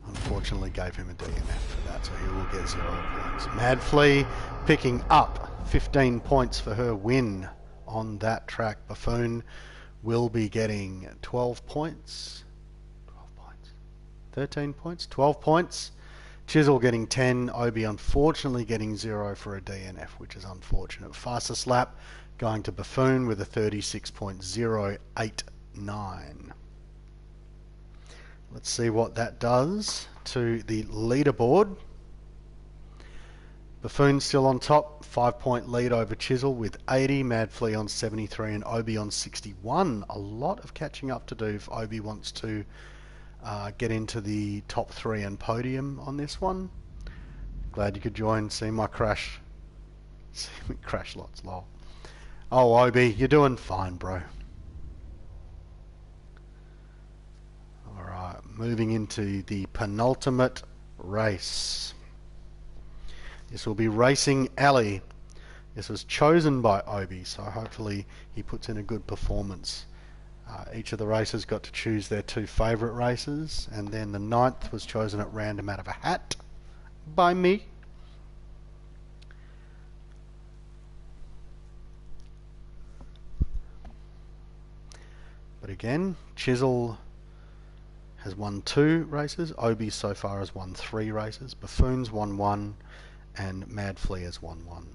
Unfortunately gave him a DNF for that, so he will get 0 points. Mad Flea picking up 15 points for her win on that track. Buffoon will be getting 12 points. 12 points. 13 points? 12 points. Chisel getting 10. Obi unfortunately getting 0 for a DNF, which is unfortunate. Fastest lap going to Buffoon with a 36.089. Let's see what that does to the leaderboard. Buffoon still on top, 5-point lead over Chisel with 80, Mad Flea on 73 and Obi on 61. A lot of catching up to do if Obi wants to get into the top 3 and podium on this one. Glad you could join, see my crash. See me crash lots, lol. Oh, Obi, you're doing fine, bro. Alright, moving into the penultimate race. This will be Racing Alley. This was chosen by Obi, so hopefully he puts in a good performance Each of the racers got to choose their 2 favourite races, and then the 9th was chosen at random out of a hat by me. But again, Chisel has won 2 races, Obi so far has won 3 races, Buffoon's won 1, and Mad Flea has won 1.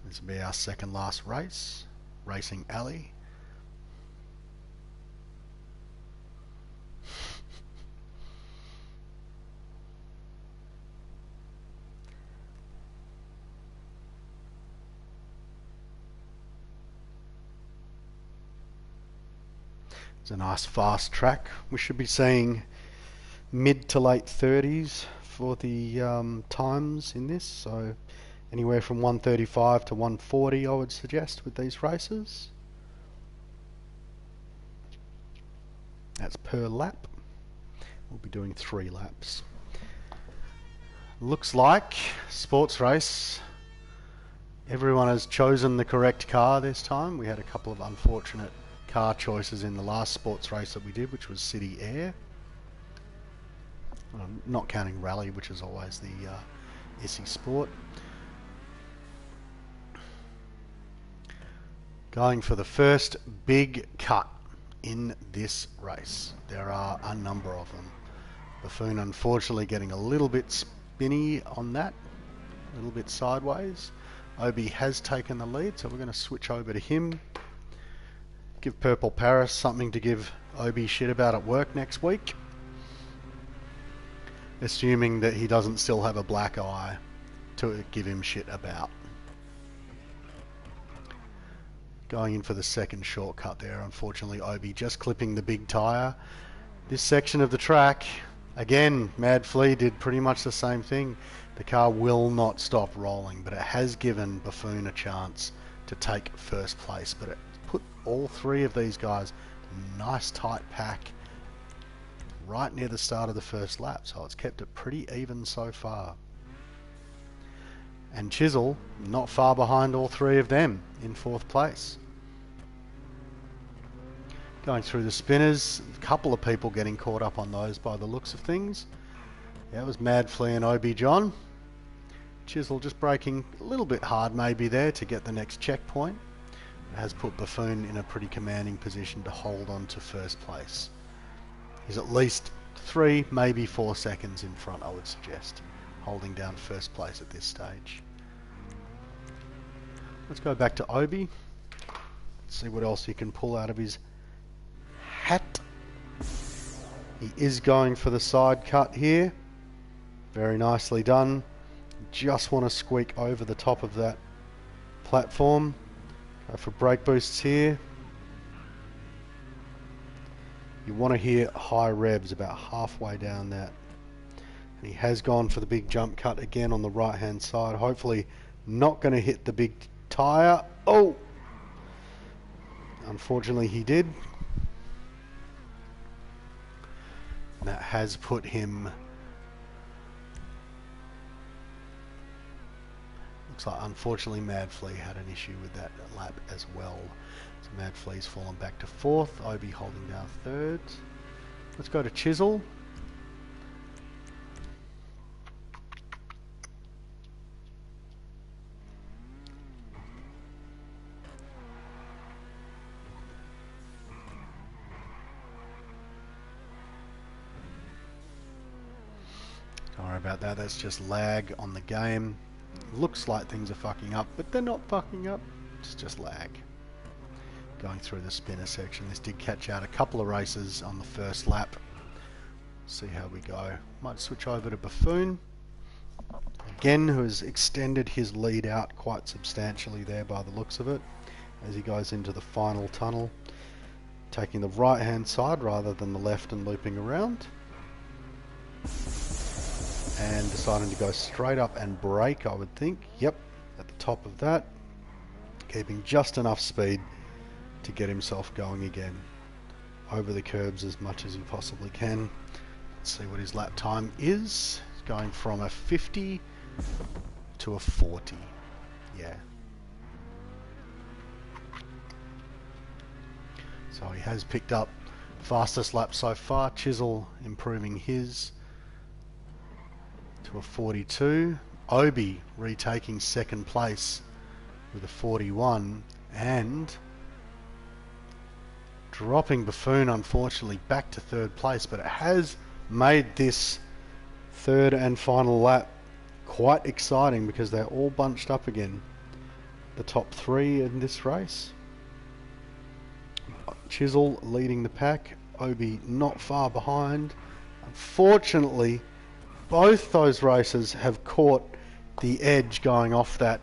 This will be our second last race, Racing Alley. It's a nice fast track. We should be seeing mid to late 30s for the times in this, so anywhere from 135 to 140 I would suggest with these races. That's per lap. We'll be doing 3 laps. Looks like sports race, everyone has chosen the correct car this time. We had a couple of unfortunate car choices in the last sports race that we did, which was City Air. Not counting Rally, which is always the Issy Sport. Going for the first big cut in this race. There are a number of them. Buffoon unfortunately getting a little bit spinny on that, a little bit sideways. Obi has taken the lead, so we're going to switch over to him. Give Purple Paris something to give Obi shit about at work next week. Assuming that he doesn't still have a black eye to give him shit about. Going in for the second shortcut there, unfortunately Obi just clipping the big tyre. This section of the track, again, Mad Flea did pretty much the same thing. The car will not stop rolling, but it has given Buffoon a chance to take first place. But it put all 3 of these guys in a nice tight pack right near the start of the first lap, so it's kept it pretty even so far. And Chisel not far behind all 3 of them in 4th place. Going through the spinners, a couple of people getting caught up on those by the looks of things. Yeah, it was Mad Flea and Obi John. Chisel just braking a little bit hard maybe there to get the next checkpoint. It has put Buffoon in a pretty commanding position to hold on to first place. He's at least 3, maybe 4 seconds in front, I would suggest, holding down first place at this stage. Let's go back to Obi. Let's see what else he can pull out of his hat. He is going for the side cut here. Very nicely done. Just want to squeak over the top of that platform. Go for brake boosts here. You want to hear high revs about halfway down that. And he has gone for the big jump cut again on the right hand side. Hopefully not going to hit the big tyre. Oh! Unfortunately he did. And that has put him... Looks like unfortunately Mad Flea had an issue with that lap as well. So Mad Flea's fallen back to 4th, Obi holding down 3rd. Let's go to Chisel. Don't worry about that, that's just lag on the game. Looks like things are fucking up, but they're not fucking up, it's just lag. Going through the spinner section, this did catch out a couple of races on the first lap. See how we go. Might switch over to Buffoon. Again, who has extended his lead out quite substantially there by the looks of it, as he goes into the final tunnel. Taking the right hand side rather than the left and looping around. And deciding to go straight up and brake, I would think. Yep, at the top of that. Keeping just enough speed to get himself going again. Over the curbs as much as he possibly can. Let's see what his lap time is. He's going from a 50 to a 40. Yeah. So he has picked up fastest lap so far. Chisel improving his to a 42. Obi retaking second place with a 41, and dropping Buffoon unfortunately back to third place, but it has made this third and final lap quite exciting because they're all bunched up again, the top three in this race. Chisel leading the pack, Obi not far behind. Unfortunately, both those races have caught the edge going off that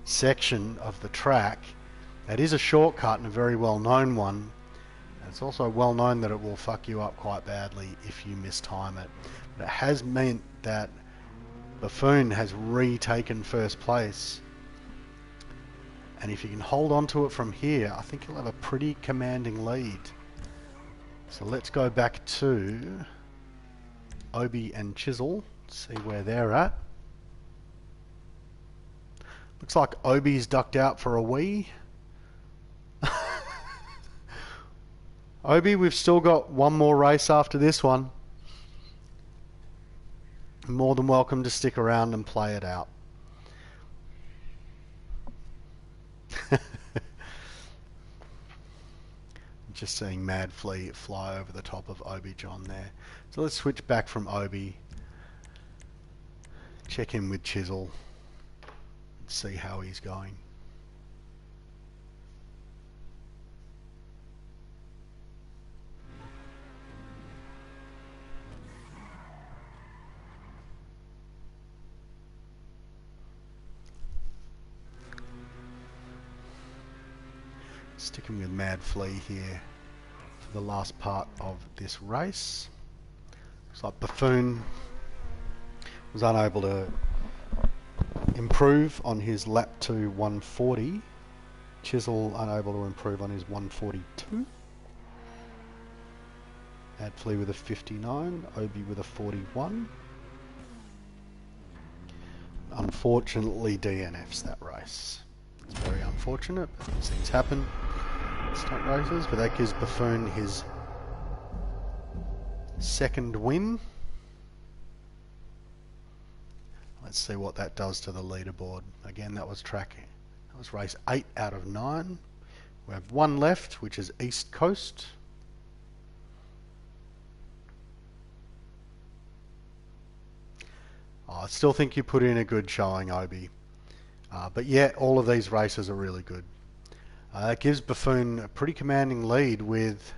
section of the track. That is a shortcut and a very well known one. It's also well known that it will fuck you up quite badly if you mistime it. But it has meant that Buffoon has retaken first place. And if you can hold on to it from here, I think he'll have a pretty commanding lead. So let's go back to Obi and Chisel, see where they're at. Looks like Obi's ducked out for a wee. Obi, we've still got one more race after this one. More than welcome to stick around and play it out. Just seeing Mad Flea fly over the top of Obi John there. So let's switch back from Obi. Check in with Chisel. See how he's going. Sticking with Mad Flea here for the last part of this race. Looks like Buffoon was unable to improve on his lap to 140. Chisel unable to improve on his 142. Mad Flea with a 59. Obi with a 41. Unfortunately DNFs that race. It's very unfortunate, but these things happen. Stunt races, but that gives Buffoon his second win. Let's see what that does to the leaderboard. Again, that was race 8 out of 9. We have one left, which is East Coast. I still think you put in a good showing, Obi. But yeah, all of these races are really good. That gives Buffoon a pretty commanding lead with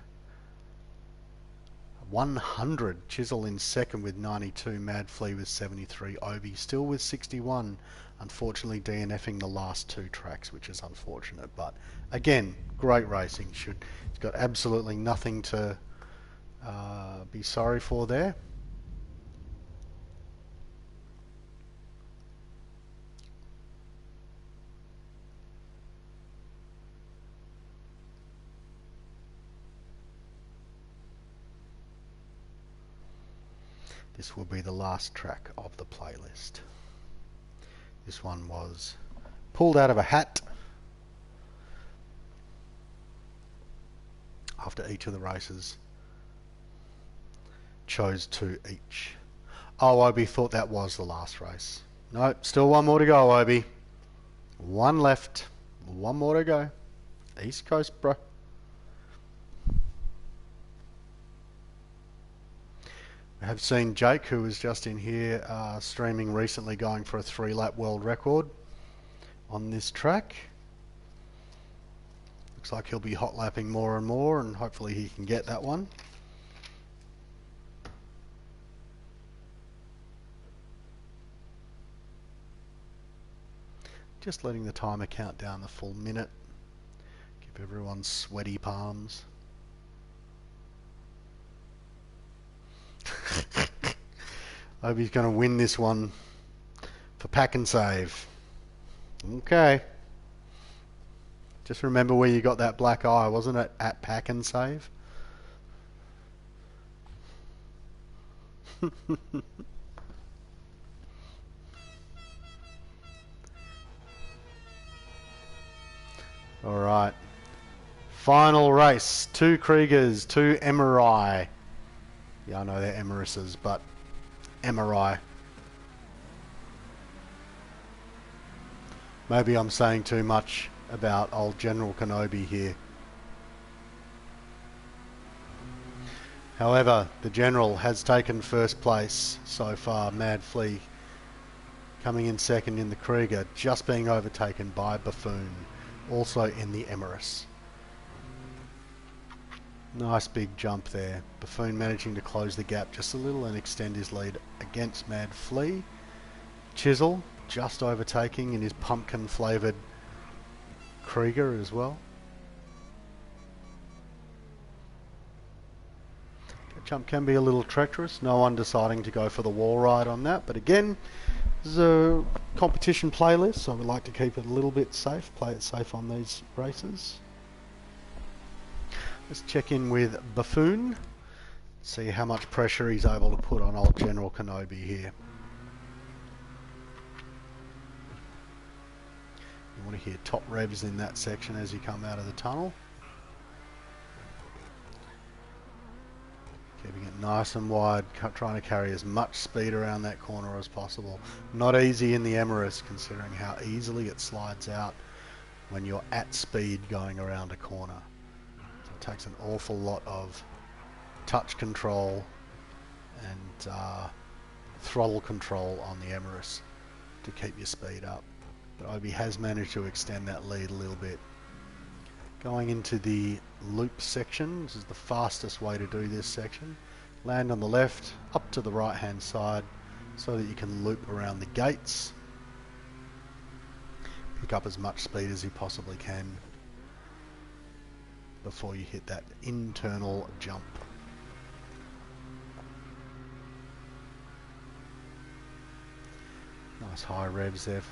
100. Chisel in second with 92. Mad Flea with 73. Obi still with 61. Unfortunately DNFing the last two tracks, which is unfortunate. But again, great racing. It's got absolutely nothing to be sorry for there. This will be the last track of the playlist. This one was pulled out of a hat after each of the races chose two each. Oh, Obi thought that was the last race. No, still one more to go, Obi. One left. One more to go. East Coast, bro. I have seen Jake, who was just in here streaming recently, going for a 3-lap world record on this track. Looks like he'll be hot lapping more and more, and hopefully he can get that one. Just letting the timer count down the full minute. Give everyone sweaty palms. Obi's going to win this one for Pack and Save. Okay. Just remember where you got that black eye, wasn't it? At Pack and Save. Alright. Final race. 2 Kriegers, 2 Emerai. Yeah, I know they're Emerises, but Emerai. Maybe I'm saying too much about old General Kenobi here. However, the General has taken first place so far. Mad Flea coming in second in the Krieger, just being overtaken by Buffoon, also in the Emeris. Nice big jump there. Buffoon managing to close the gap just a little and extend his lead against Mad Flea. Chisel just overtaking in his pumpkin flavoured Krieger as well. That jump can be a little treacherous, no one deciding to go for the wall ride on that, but again, this is a competition playlist, so we like to keep it a little bit safe, play it safe on these races. Let's check in with Buffoon, see how much pressure he's able to put on old General Kenobi here. You want to hear top revs in that section as you come out of the tunnel. Keeping it nice and wide, trying to carry as much speed around that corner as possible. Not easy in the Emeris, considering how easily it slides out when you're at speed going around a corner. So it takes an awful lot of touch control and throttle control on the Emeris to keep your speed up. But Obi has managed to extend that lead a little bit. Going into the loop section, this is the fastest way to do this section. Land on the left, up to the right hand side, so that you can loop around the gates. Pick up as much speed as you possibly can before you hit that internal jump. Nice high revs there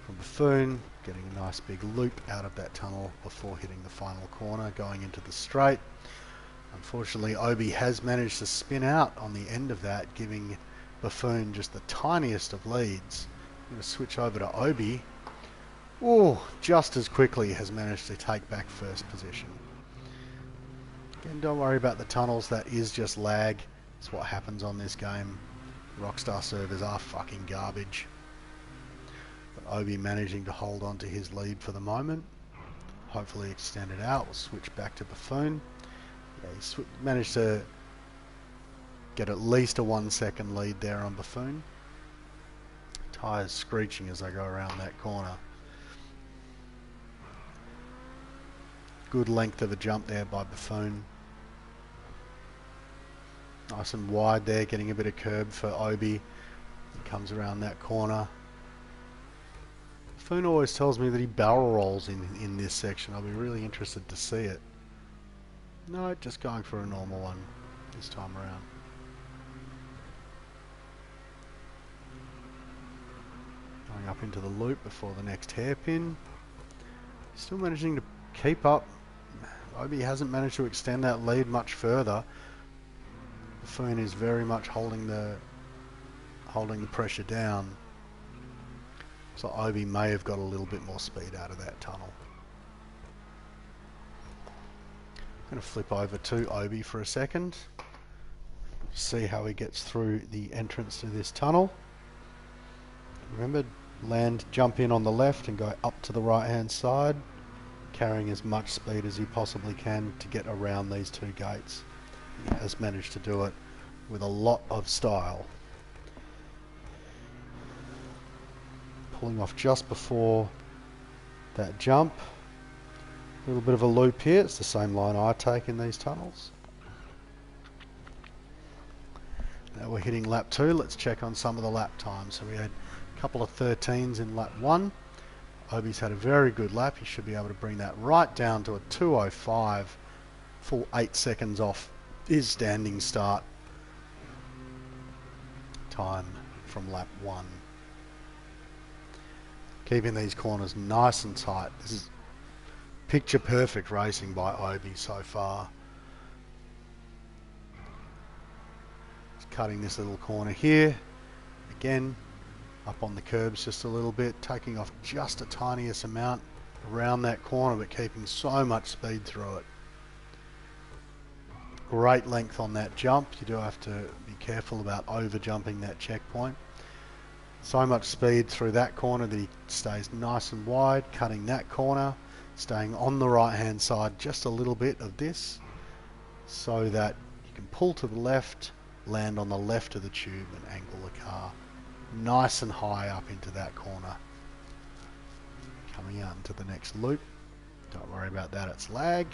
from Buffoon, getting a nice big loop out of that tunnel before hitting the final corner, going into the straight. Unfortunately, Obi has managed to spin out on the end of that, giving Buffoon just the tiniest of leads. I'm going to switch over to Obi. Oh, just as quickly has managed to take back first position. Again, don't worry about the tunnels, that is just lag. It's what happens on this game. Rockstar servers are fucking garbage. But Obi managing to hold on to his lead for the moment. Hopefully extend it out. We'll switch back to Buffoon. Yeah, he managed to get at least a 1 second lead there on Buffoon. Tyres screeching as I go around that corner. Good length of a jump there by Buffoon. Nice and wide there, getting a bit of curb for Obi. He comes around that corner. Buffoon always tells me that he barrel rolls in this section. I'll be really interested to see it. No, just going for a normal one this time around. Going up into the loop before the next hairpin. Still managing to keep up. Obi hasn't managed to extend that lead much further. Buffoon is very much holding the pressure down. So Obi may have got a little bit more speed out of that tunnel. I'm going to flip over to Obi for a second. See how he gets through the entrance to this tunnel. Remember, jump in on the left and go up to the right hand side, carrying as much speed as you possibly can to get around these two gates. He has managed to do it with a lot of style. Pulling off just before that jump. A little bit of a loop here. It's the same line I take in these tunnels. Now we're hitting lap 2. Let's check on some of the lap times. So we had a couple of 13s in lap 1. Obi's had a very good lap. He should be able to bring that right down to a 2:05, full 8 seconds off his standing start time from lap 1. Keeping these corners nice and tight. This is picture perfect racing by Obi so far. He's cutting this little corner here. Again, up on the curbs just a little bit, taking off just a tiniest amount around that corner, but keeping so much speed through it. Great length on that jump. You do have to be careful about over jumping that checkpoint. So much speed through that corner that he stays nice and wide, cutting that corner, staying on the right hand side just a little bit of this, so that you can pull to the left, land on the left of the tube and angle the car nice and high up into that corner. Coming out into the next loop, don't worry about that, it's lag.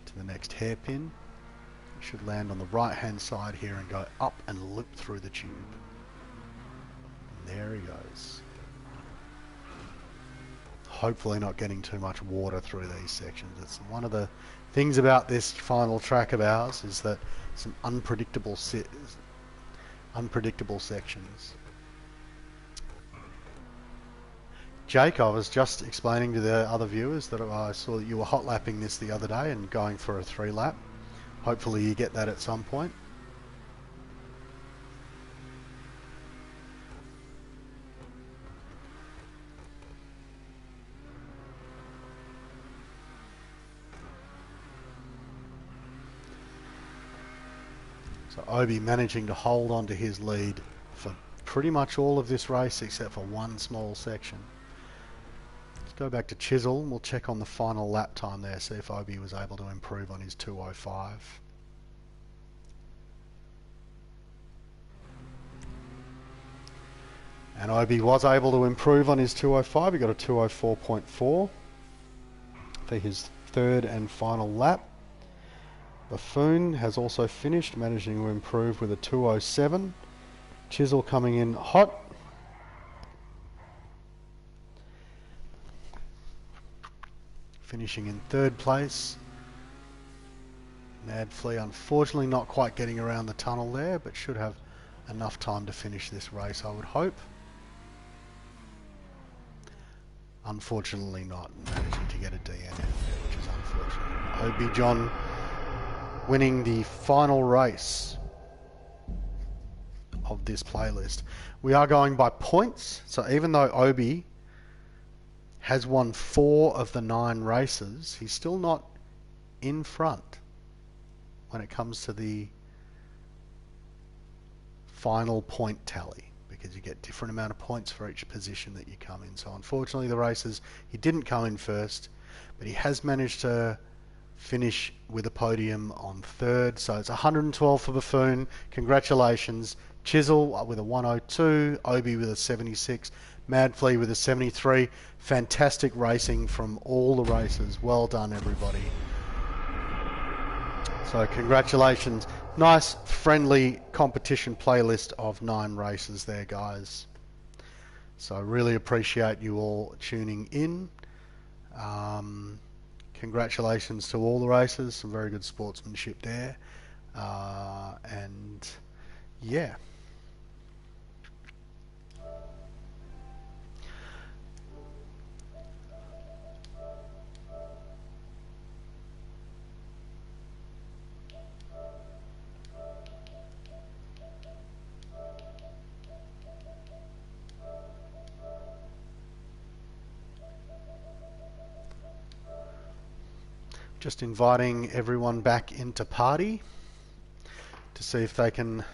To the next hairpin, you should land on the right hand side here and go up and loop through the tube. And there he goes. Hopefully not getting too much water through these sections. It's one of the things about this final track of ours, is that some unpredictable sections. Jake, I was just explaining to the other viewers that I saw that you were hot lapping this the other day and going for a 3 lap. Hopefully you get that at some point. So Obi managing to hold on to his lead for pretty much all of this race except for one small section. Let's go back to Chisel and we'll check on the final lap time there, see if Obi was able to improve on his 2:05. And Obi was able to improve on his 2:05. He got a 2:04.4 for his third and final lap. Buffoon has also finished, managing to improve with a 2:07. Chisel coming in hot. Finishing in third place. Mad Flea unfortunately not quite getting around the tunnel there, but should have enough time to finish this race, I would hope. Unfortunately not, managing to get a DNF there, which is unfortunate. Obi John winning the final race of this playlist. We are going by points, so even though Obi has won 4 of the 9 races, he's still not in front when it comes to the final point tally, because you get different amount of points for each position that you come in. So unfortunately the races, he didn't come in first, but he has managed to finish with a podium on third. So it's 112 for Buffoon. Congratulations. Chisel with a 102, Obi with a 76, Mad Flea with a 73. Fantastic racing from all the races. Well done, everybody. So congratulations. Nice, friendly competition playlist of 9 races there, guys. So I really appreciate you all tuning in. Congratulations to all the races. Some very good sportsmanship there. And yeah. Just inviting everyone back into party to see if they can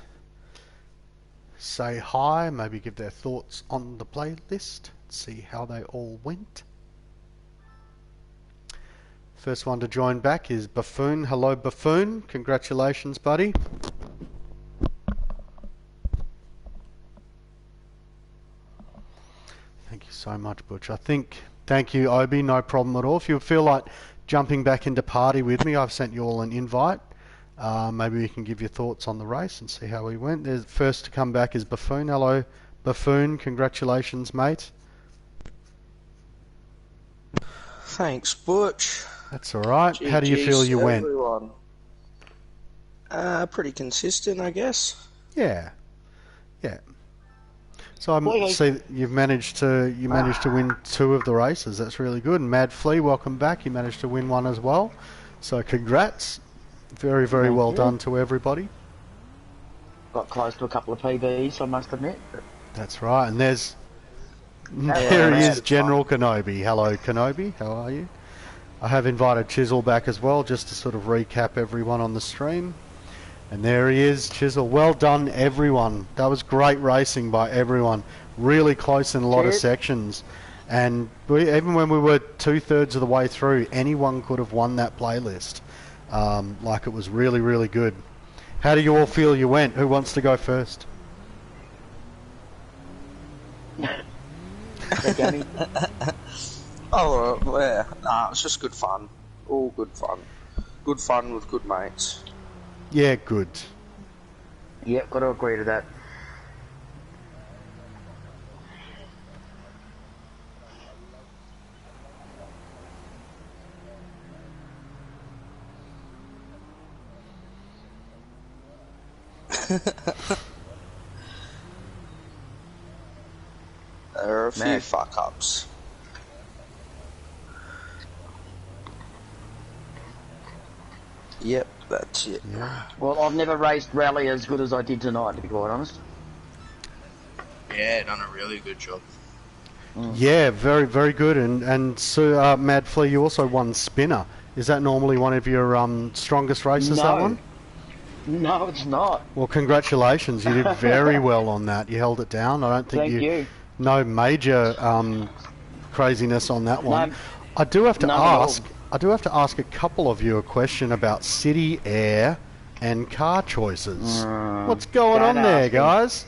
say hi, maybe give their thoughts on the playlist, see how they all went. First one to join back is Buffoon. Hello, Buffoon. Congratulations, buddy. Thank you so much, Butch. Thank you, Obi. No problem at all. If you feel like jumping back into party with me, I've sent you all an invite. Maybe we can give your thoughts on the race and see how we went. The first to come back is Buffoon. Hello, Buffoon. Congratulations, mate. Thanks, Butch. That's all right. How do you feel you went? Pretty consistent, I guess. Yeah. So I see that you've managed to win 2 of the races. That's really good. And Mad Flea, welcome back. You managed to win 1 as well. So congrats. Very, very well done to everybody. got close to a couple of PBs, I must admit. But That's right. And there he yeah, is, General Kenobi. Hello, Kenobi. How are you? I have invited Chisel back as well, just to sort of recap everyone on the stream. And there he is, Chisel. Well done, everyone. That was great racing by everyone. Really close in a lot of sections. And even when we were 2/3 of the way through, anyone could have won that playlist. Like, it was really, really good. How do you all feel you went? Who wants to go first? Oh, yeah. Nah, it's just good fun. All good fun. Good fun with good mates. Yeah, good. Yep, got to agree to that. There are a few fuck-ups. Yep, that's it. Yeah. Well, I've never raced rally as good as I did tonight, to be quite honest. Yeah, done a really good job. Yeah, very, very good. And so, Mad Flea, you also won Spinner. Is that normally one of your strongest races, that one? No, it's not. Well, congratulations. You did very well on that. You held it down. I don't think Thank you. No major craziness on that one. No, I do have to none at all. ask a couple of you a question about city, air, and car choices. What's going on there, guys?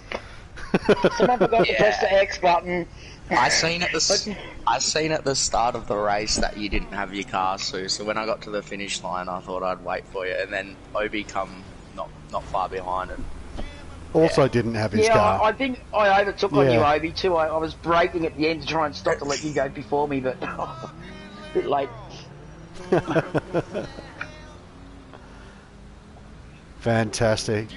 Someone forgot to press the X button. I seen at the start of the race that you didn't have your car, Sue. So when I got to the finish line, I thought I'd wait for you, and then Obi come not far behind it. Also didn't have his car. I think I overtook on you, Obi, too. I was braking at the end to try and stop to let you go before me, but a bit late. Fantastic.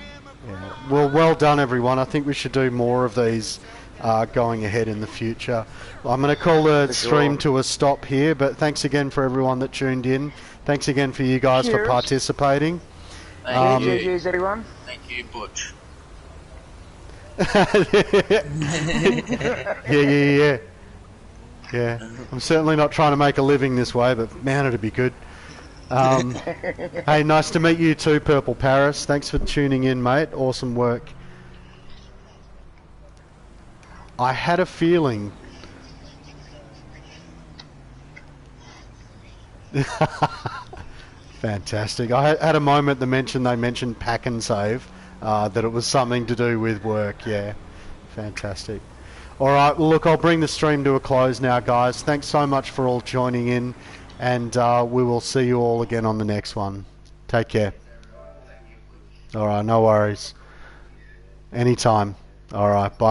Yeah. Well done, everyone. I think we should do more of these going ahead in the future. I'm going to call the stream to a stop here, but thanks again for everyone that tuned in. Thanks again for you guys for participating. Thank you. Cheers, everyone. Thank you, Butch. Yeah. I'm certainly not trying to make a living this way, but man, it'd be good. Hey, nice to meet you too, Purple Paris. Thanks for tuning in, mate. Awesome work. I had a feeling. Fantastic. I had a moment they mentioned pack and save, that it was something to do with work. Yeah, fantastic. All right, well, look, I'll bring the stream to a close now, guys. Thanks so much for all joining in, and we will see you all again on the next one. Take care. All right, no worries. Anytime. All right, bye.